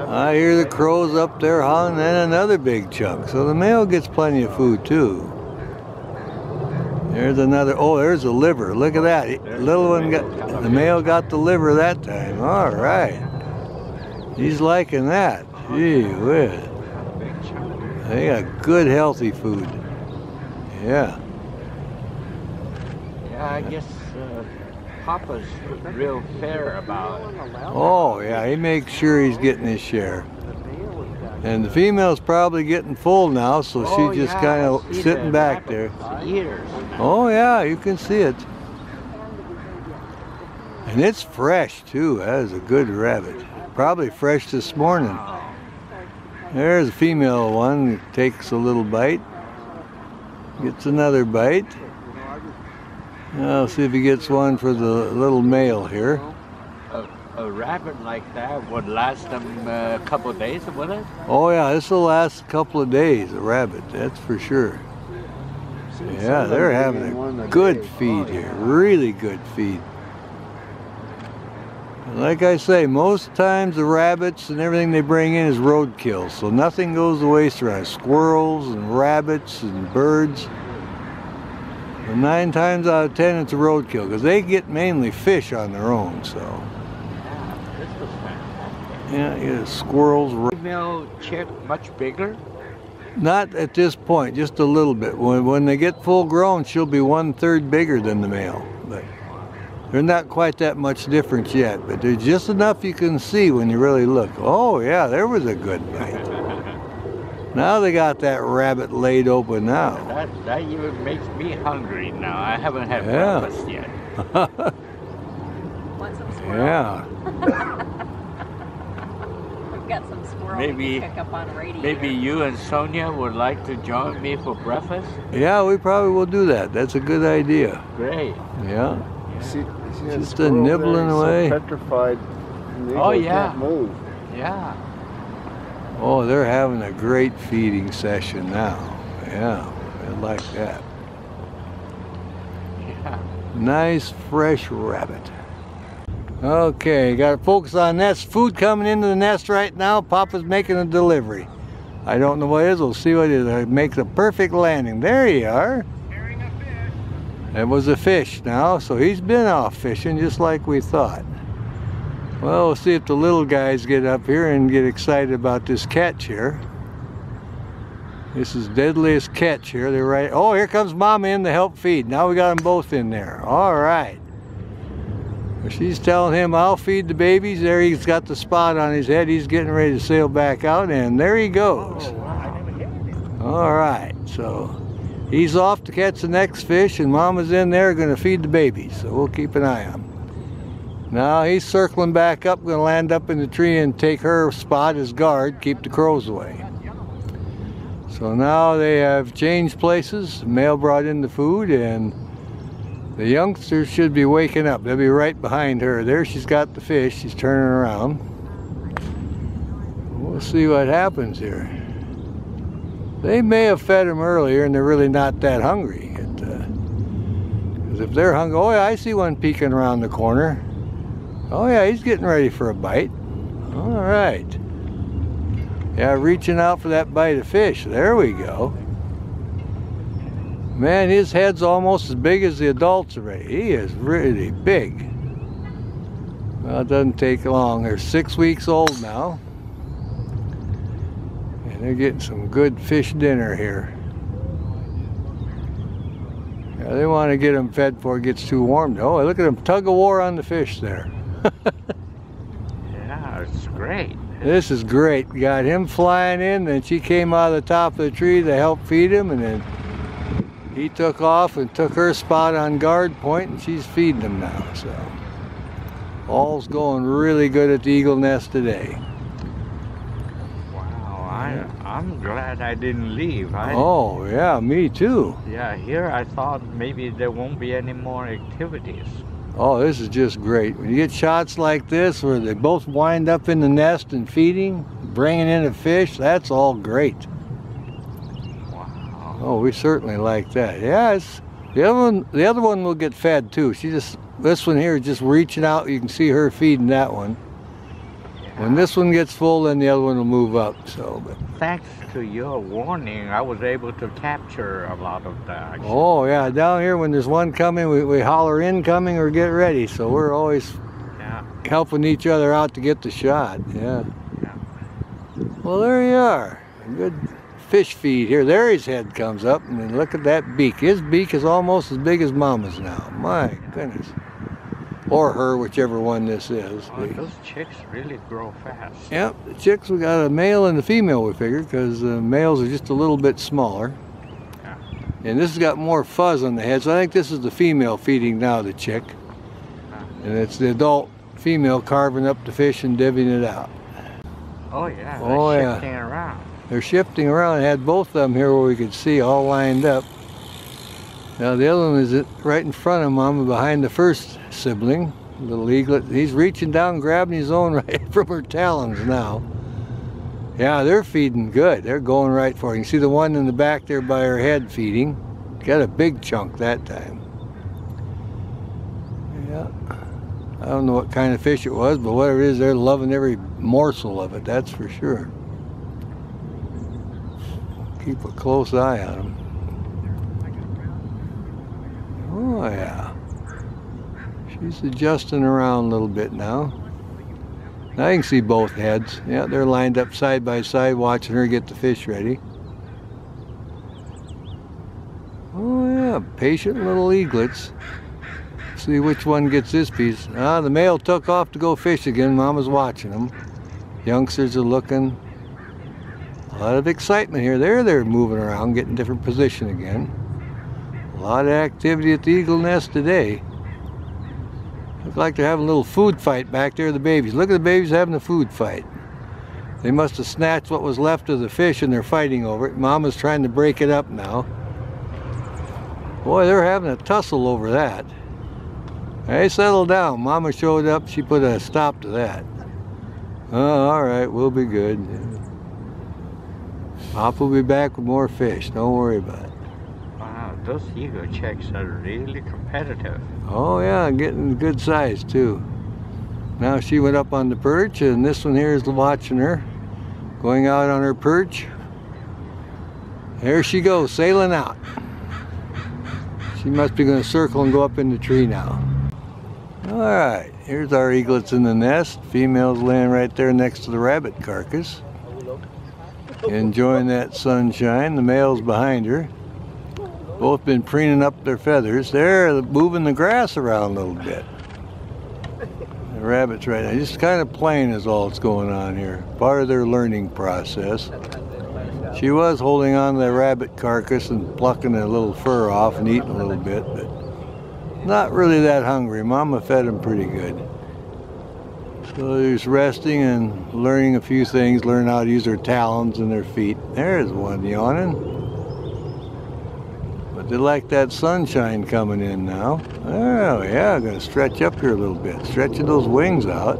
I hear the crows up there hauling, and another big chunk. So the male gets plenty of food too. There's another, oh, there's a liver. Look at that. Little one got, the male got the liver that time. All right. He's liking that. Gee whiz. They got good healthy food. Yeah. Yeah, I guess Papa's real fair about it. Oh yeah, he makes sure he's getting his share. And the female's probably getting full now, so she's just kind of sitting back there. Years. Oh yeah, you can see it. And it's fresh too. That is a good rabbit. Probably fresh this morning. There's a female one. Takes a little bite. Gets another bite. I'll see if he gets one for the little male here. A rabbit like that would last them a couple of days, would it? Oh yeah, this will last a couple of days, a rabbit, that's for sure. Yeah, they're having a good feed here, really good feed. Like I say, most times the rabbits and everything they bring in is roadkill, so nothing goes to waste around. Squirrels and rabbits and birds. But 9 times out of 10 it's a roadkill, because they get mainly fish on their own, so. Yeah, squirrels. Female chick much bigger? Not at this point, just a little bit. When they get full grown, she'll be 1/3 bigger than the male. But they're not quite that much difference yet, but there's just enough you can see when you really look. Oh yeah, there was a good bite. Now they got that rabbit laid open now. That even makes me hungry now. I haven't had Yeah. breakfast yet. Want some squirrel? Yeah. We've got some squirrel we Maybe- can pick up on radio. Maybe you and Sonia would like to join me for breakfast? Yeah, we probably will do that. That's a good idea. Great. Yeah. See that Just a squirrel nibbling there? away. He's so petrified. And the Oh, eagle yeah. can't move. Yeah. Oh, they're having a great feeding session now. Yeah, I like that. Yeah. Nice fresh rabbit. Okay, got to focus on nest. Food coming into the nest right now. Papa's making a delivery. I don't know what it is. We'll see what it is. Make the perfect landing. There you are. That was a fish now, so he's been off fishing just like we thought. Well, we'll see if the little guys get up here and get excited about this catch here. This is deadliest catch here. They're right. Oh, here comes Mama in to help feed. Now we got them both in there. All right. She's telling him, I'll feed the babies. There he's got the spot on his head. He's getting ready to sail back out, and there he goes. All right, so he's off to catch the next fish, and Mama's in there going to feed the babies, so we'll keep an eye on him. Now he's circling back up, going to land up in the tree and take her spot as guard, keep the crows away. So now they have changed places. The male brought in the food, and the youngsters should be waking up. They'll be right behind her. There she's got the fish. She's turning around. We'll see what happens here. They may have fed them earlier and they're really not that hungry. Because if they're hungry, oh yeah, I see one peeking around the corner. Oh yeah, he's getting ready for a bite. All right. Yeah, reaching out for that bite of fish. There we go. Man, his head's almost as big as the adults already. He is really big. Well, it doesn't take long. They're 6 weeks old now. And they're getting some good fish dinner here. Yeah, they want to get them fed before it gets too warm. Oh, look at them tug of war on the fish there. Yeah, it's great. This is great. We got him flying in, then she came out of the top of the tree to help feed him, and then he took off and took her spot on guard point, and she's feeding them now. So all's going really good at the eagle nest today. Wow, I'm glad I didn't leave. Oh yeah, me too. Yeah, here I thought maybe there won't be any more activities. Oh, this is just great. When you get shots like this where they both wind up in the nest and feeding, bringing in a fish, that's all great. Wow. Oh, we certainly like that. Yeah, the other one will get fed too. This one here is just reaching out. You can see her feeding that one. When this one gets full, then the other one will move up. But Thanks to your warning, I was able to capture a lot of that. oh yeah, down here when there's one coming, we holler incoming or get ready. So we're always helping each other out to get the shot. Yeah. Well, there you are. A good fish feed here. There his head comes up, and then look at that beak. His beak is almost as big as Mama's now. My goodness. Or her, whichever one this is. Oh, those chicks really grow fast. Yep, the chicks, we got a male and a female, we figured, because the males are just a little bit smaller. Yeah. And this has got more fuzz on the head, so I think this is the female feeding now the chick. And it's the adult female carving up the fish and divvying it out. Oh yeah, Oh, they're yeah. shifting around. They're shifting around. I had both of them here where we could see all lined up. Now the other one is right in front of Mama behind the first sibling, little eaglet. He's reaching down, grabbing his own right from her talons now. Yeah, they're feeding good. They're going right for it. You can see the one in the back there by her head feeding. Got a big chunk that time. Yeah. I don't know what kind of fish it was, but whatever it is, they're loving every morsel of it, that's for sure. Keep a close eye on them. Oh yeah. She's adjusting around a little bit now. Now you can see both heads. Yeah, they're lined up side by side watching her get the fish ready. Oh yeah, patient little eaglets. See which one gets this piece. Ah, the male took off to go fish again. Mama's watching them. Youngsters are looking. A lot of excitement here. They're moving around, getting different position again. A lot of activity at the eagle nest today. Looks like they're having a little food fight back there, the babies. Look at the babies having a food fight. They must have snatched what was left of the fish and they're fighting over it. Mama's trying to break it up now. Boy, they're having a tussle over that. Hey, settle down. Mama showed up. She put a stop to that. Oh, all right. We'll be good. Pop will be back with more fish. Don't worry about it. Wow, those eagle chicks are really competitive. Oh, yeah. Getting good size, too. Now she went up on the perch, and this one here is watching her. Going out on her perch. There she goes, sailing out. She must be going to circle and go up in the tree now. Alright, here's our eaglets in the nest. Female's laying right there next to the rabbit carcass. Enjoying that sunshine. The male's behind her. Both been preening up their feathers. They're moving the grass around a little bit. The rabbits right now, just kind of playing is all that's going on here. Part of their learning process. She was holding on to the rabbit carcass and plucking a little fur off and eating a little bit, but not really that hungry. Mama fed them pretty good. So they're just resting and learning a few things, learning how to use their talons and their feet. There's one yawning. But they like that sunshine coming in now. Oh yeah, gonna stretch up here a little bit. Stretching those wings out.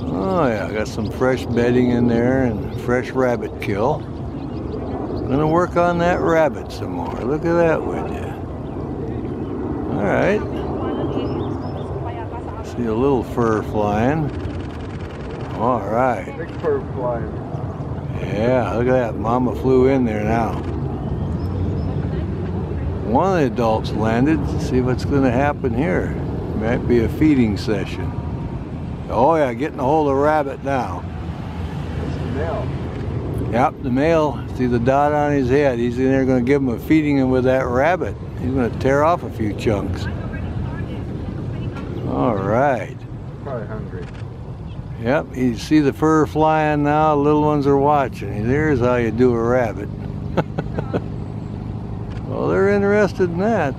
Oh yeah, got some fresh bedding in there and fresh rabbit kill. Gonna work on that rabbit some more. Look at that, would you? Alright. See a little fur flying. Alright. Big fur flying. Yeah, look at that. Mama flew in there now. One of the adults landed. Let's see what's going to happen here. Might be a feeding session. Oh yeah, getting a hold of a rabbit now. That's the male. Yep, the male. See the dot on his head. He's in there going to give him a feeding with that rabbit. He's going to tear off a few chunks. All right. Probably hungry. Yep, you see the fur flying now. The little ones are watching. There's how you do a rabbit. Well, they're interested in that.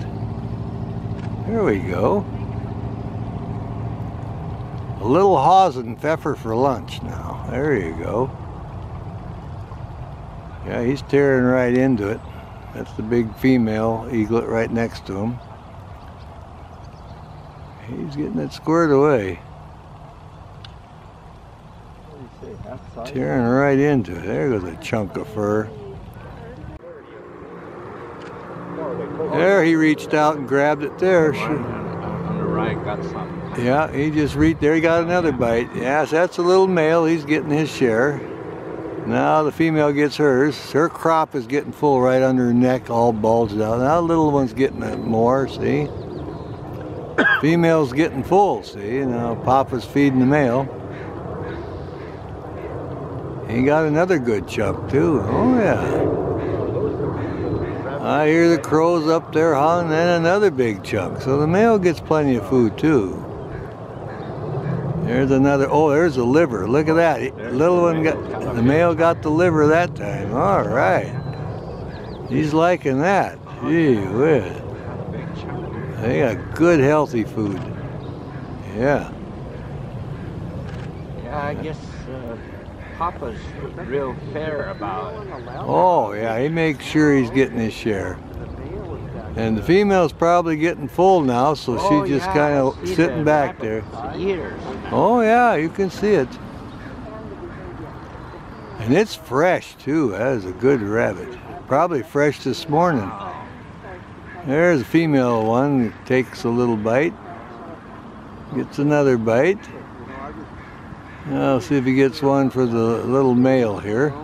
There we go. A little Hasenpfeffer for lunch now. There you go. Yeah, he's tearing right into it. That's the big female eaglet right next to him. He's getting it squared away. Tearing right into it. There goes a chunk of fur. There, he reached out and grabbed it there. On the right, got some. Yeah, he just reached there. He got another bite. Yes, that's a little male. He's getting his share. Now the female gets hers. Her crop is getting full right under her neck, all bulged out. Now the little one's getting it more, see? Female's getting full, see? Now Papa's feeding the male. He got another good chunk too. Oh yeah. I hear the crows up there hauling, and another big chunk. So the male gets plenty of food too. There's another. Oh, there's a liver. Look at that. Little one got. The male got the liver that time. All right. He's liking that. Gee whiz. They got good healthy food. Yeah. Yeah, I guess Papa's real fair about it. Oh yeah, he makes sure he's getting his share. And the female's probably getting full now, so she's just kind of sitting back there. Eaters. Oh yeah, you can see it. And it's fresh too. That is a good rabbit. Probably fresh this morning. There's a female one. Takes a little bite. Gets another bite. I'll see if he gets one for the little male here.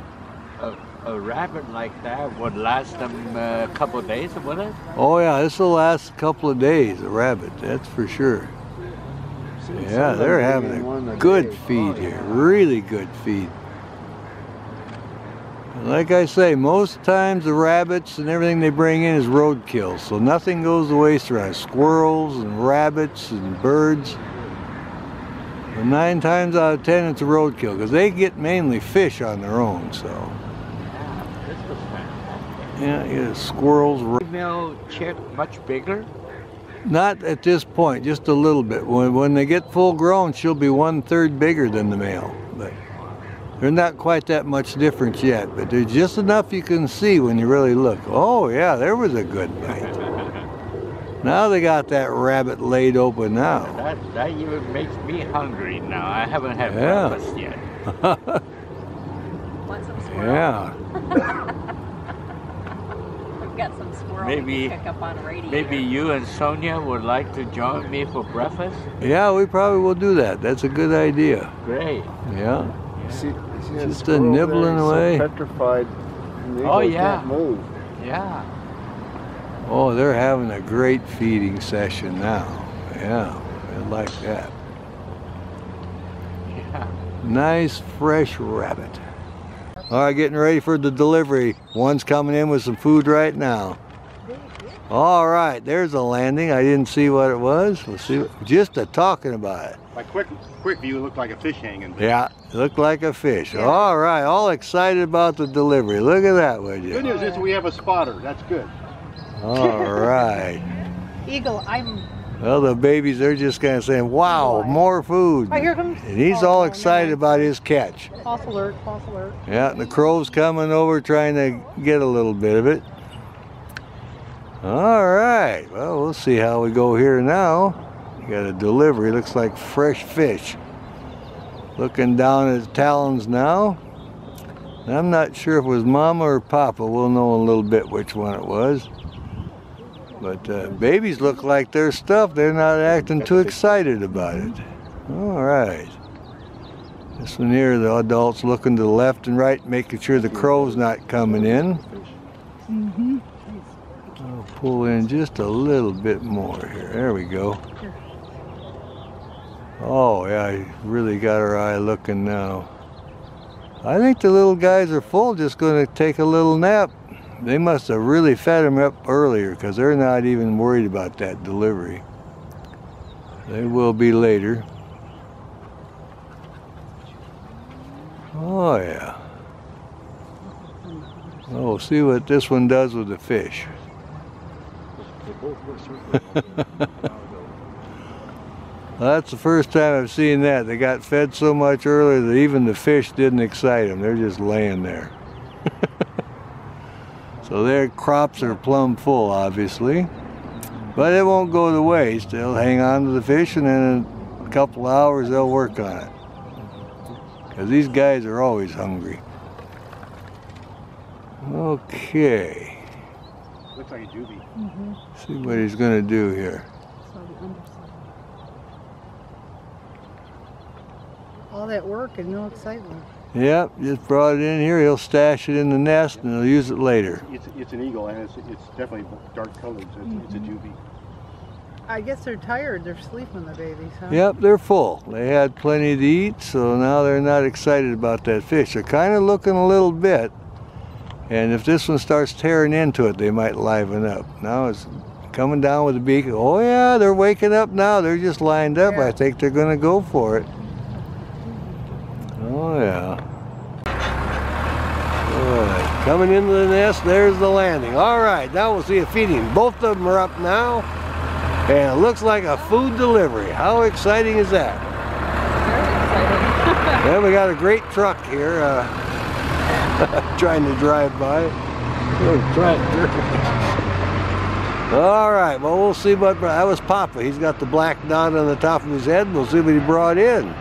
A rabbit like that would last them a couple of days, would it? Oh yeah, this will last a couple of days, a rabbit, that's for sure. Yeah, they're having a good feed here, really good feed. Like I say, most times the rabbits and everything they bring in is roadkill, so nothing goes to waste around. Squirrels and rabbits and birds. But 9 times out of 10 it's a roadkill because they get mainly fish on their own. So Yeah, this was fantastic. yeah, squirrels. Female chick much bigger? Not at this point, just a little bit. When they get full grown, she'll be 1/3 bigger than the male. But they're not quite that much difference yet. But there's just enough you can see when you really look. Oh yeah, there was a good bite. Now they got that rabbit laid open now. That even makes me hungry now. I haven't had Yeah. breakfast yet. Want some squirrel? Yeah. We've got some squirrel Maybe- we can pick up on radio. Maybe you and Sonia would like to join me for breakfast? Yeah, we probably will do that. That's a good idea. Great. Yeah. See that Just a squirrel nibbling there? He's away. So petrified. And the Oh, eagles yeah. Can't move. Yeah. Oh, they're having a great feeding session now. Yeah, I like that. Yeah. Nice fresh rabbit. All right, getting ready for the delivery. One's coming in with some food right now. All right, there's a landing. I didn't see what it was. We'll see. Just a talking about it. By quick view, it looked like a fish hanging. Yeah, it looked like a fish. All right, all excited about the delivery. Look at that, would Good you? news is we have a spotter. That's good. All right. Eagle, I'm. Well, the babies, they're just kind of saying, wow, more food. Oh, here comes. And he's all excited about his catch. False alert, false alert. Yeah, and the crow's coming over trying to get a little bit of it. All right, well, we'll see how we go here now. You got a delivery, looks like fresh fish. Looking down at his talons now. And I'm not sure if it was Mama or Papa. We'll know in a little bit which one it was. But babies look like they're stuffed. They're not acting too excited about it. All right. This one here, the adults looking to the left and right, making sure the crow's not coming in. I'll pull in just a little bit more here. There we go. Oh yeah, I really got our eye looking now. I think the little guys are full, just going to take a little nap. They must have really fed them up earlier because they're not even worried about that delivery. They will be later. Oh yeah. Oh, we'll see what this one does with the fish. Well, that's the first time I've seen that. They got fed so much earlier that even the fish didn't excite them. They're just laying there. So their crops are plumb full, obviously. But it won't go to waste. They'll hang on to the fish, and then in a couple hours they'll work on it. Because these guys are always hungry. Okay. Looks like a juvie. See what he's going to do here. All that work and no excitement. Yep, just brought it in here. He'll stash it in the nest and he'll use it later. It's an eagle, and it's definitely dark colored, so it's a juvie. I guess they're tired. They're sleeping, the babies, huh? Yep, they're full. They had plenty to eat, so now they're not excited about that fish. They're kind of looking a little bit, and if this one starts tearing into it, they might liven up. Now it's coming down with the beak. Oh yeah, they're waking up now. They're just lined up. Yeah. I think they're going to go for it. Oh yeah. Good. Coming into the nest, there's the landing. All right, now we'll see a feeding. Both of them are up now, and it looks like a food delivery. How exciting is that? Very exciting. Well, we got a great truck here trying to drive by. All right, well, we'll see what, that was Papa. He's got the black dot on the top of his head. We'll see what he brought in.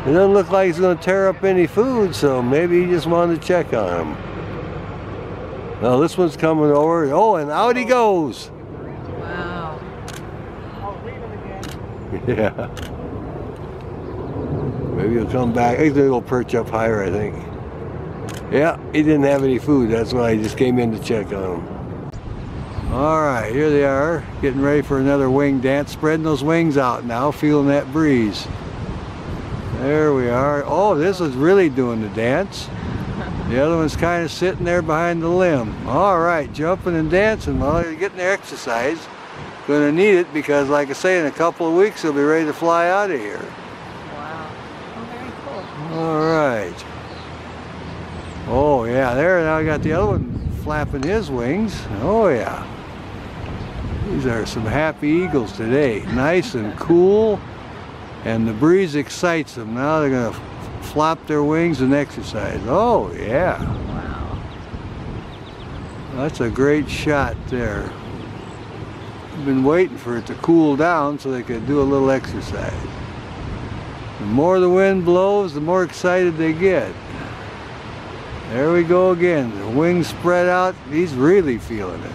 It doesn't look like he's going to tear up any food, so maybe he just wanted to check on him. Well, this one's coming over. Oh, and out he goes. Wow. Yeah. Maybe he'll come back. He'll perch up higher, I think. Yeah, he didn't have any food. That's why he just came in to check on him. All right, here they are, getting ready for another wing dance. Spreading those wings out now, feeling that breeze. There we are. Oh, this is really doing the dance. The other one's kind of sitting there behind the limb. All right, jumping and dancing while they're getting their exercise. Gonna need it because, like I say, in a couple of weeks he'll be ready to fly out of here. Wow. Oh, very cool. All right. Oh yeah, there now I got the other one flapping his wings. Oh yeah. These are some happy eagles today. Nice and cool, and the breeze excites them. Now they're gonna flap their wings and exercise. Oh yeah. Wow. That's a great shot there. I've been waiting for it to cool down so they could do a little exercise. The more the wind blows, the more excited they get. There we go again. The wings spread out. He's really feeling it.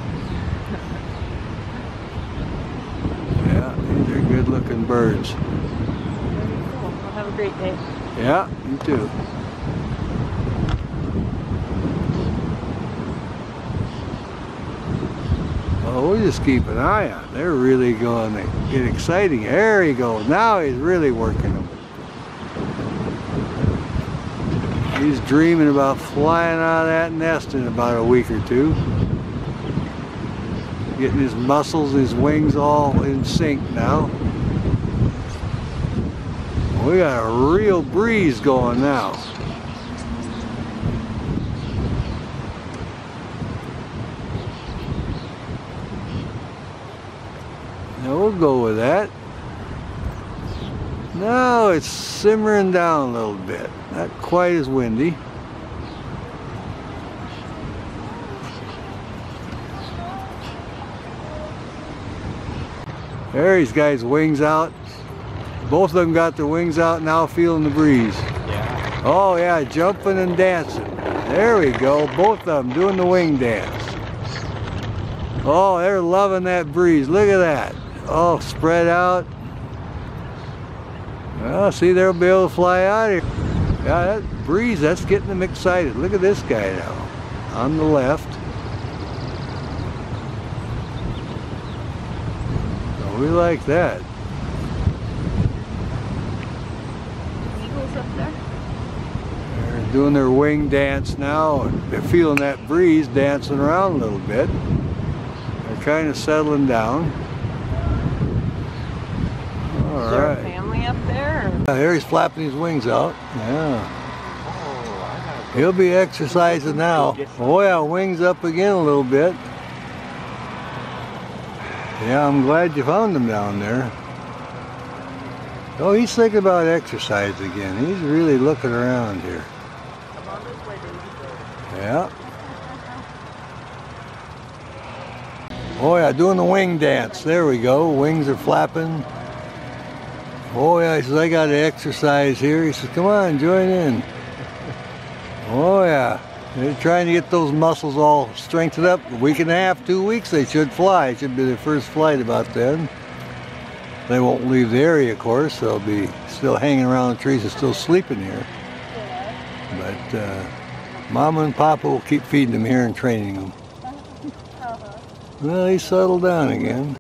Yeah, these are good looking birds. Very cool. Well, have a great day. Yeah, you too. Oh, we'll just keep an eye on. They're really going to get exciting. There he goes. Now he's really working them. He's dreaming about flying out of that nest in about a week or two. Getting his muscles, his wings all in sync now. We got a real breeze going now. Now we'll go with that. Now it's simmering down a little bit. Not quite as windy. There he's got his wings out. Both of them got their wings out now, feeling the breeze. Yeah. Oh yeah, jumping and dancing. There we go, both of them doing the wing dance. Oh, they're loving that breeze. Look at that. Oh, spread out. Well, see, they'll be able to fly out of here. Yeah, that breeze, that's getting them excited. Look at this guy now, on the left. Oh, we like that. Eagles up there? They're doing their wing dance now, and they're feeling that breeze dancing around a little bit. They're kind of settling down. All Is there a right. family up there? There he's flapping his wings out. Yeah. He'll be exercising now. Oh yeah, wings up again a little bit. Yeah, I'm glad you found him down there. Oh, he's thinking about exercise again. He's really looking around here. Come on this way, baby. Yeah. Oh yeah, doing the wing dance. There we go. Wings are flapping. Oh yeah, he says, I got to exercise here. He says, come on, join in. Oh yeah, they're trying to get those muscles all strengthened up. A week and a half, 2 weeks, they should fly. It should be their first flight about then. They won't leave the area, of course. They'll be still hanging around the trees and still sleeping here. But Mama and Papa will keep feeding them here and training them. Well, he settled down again.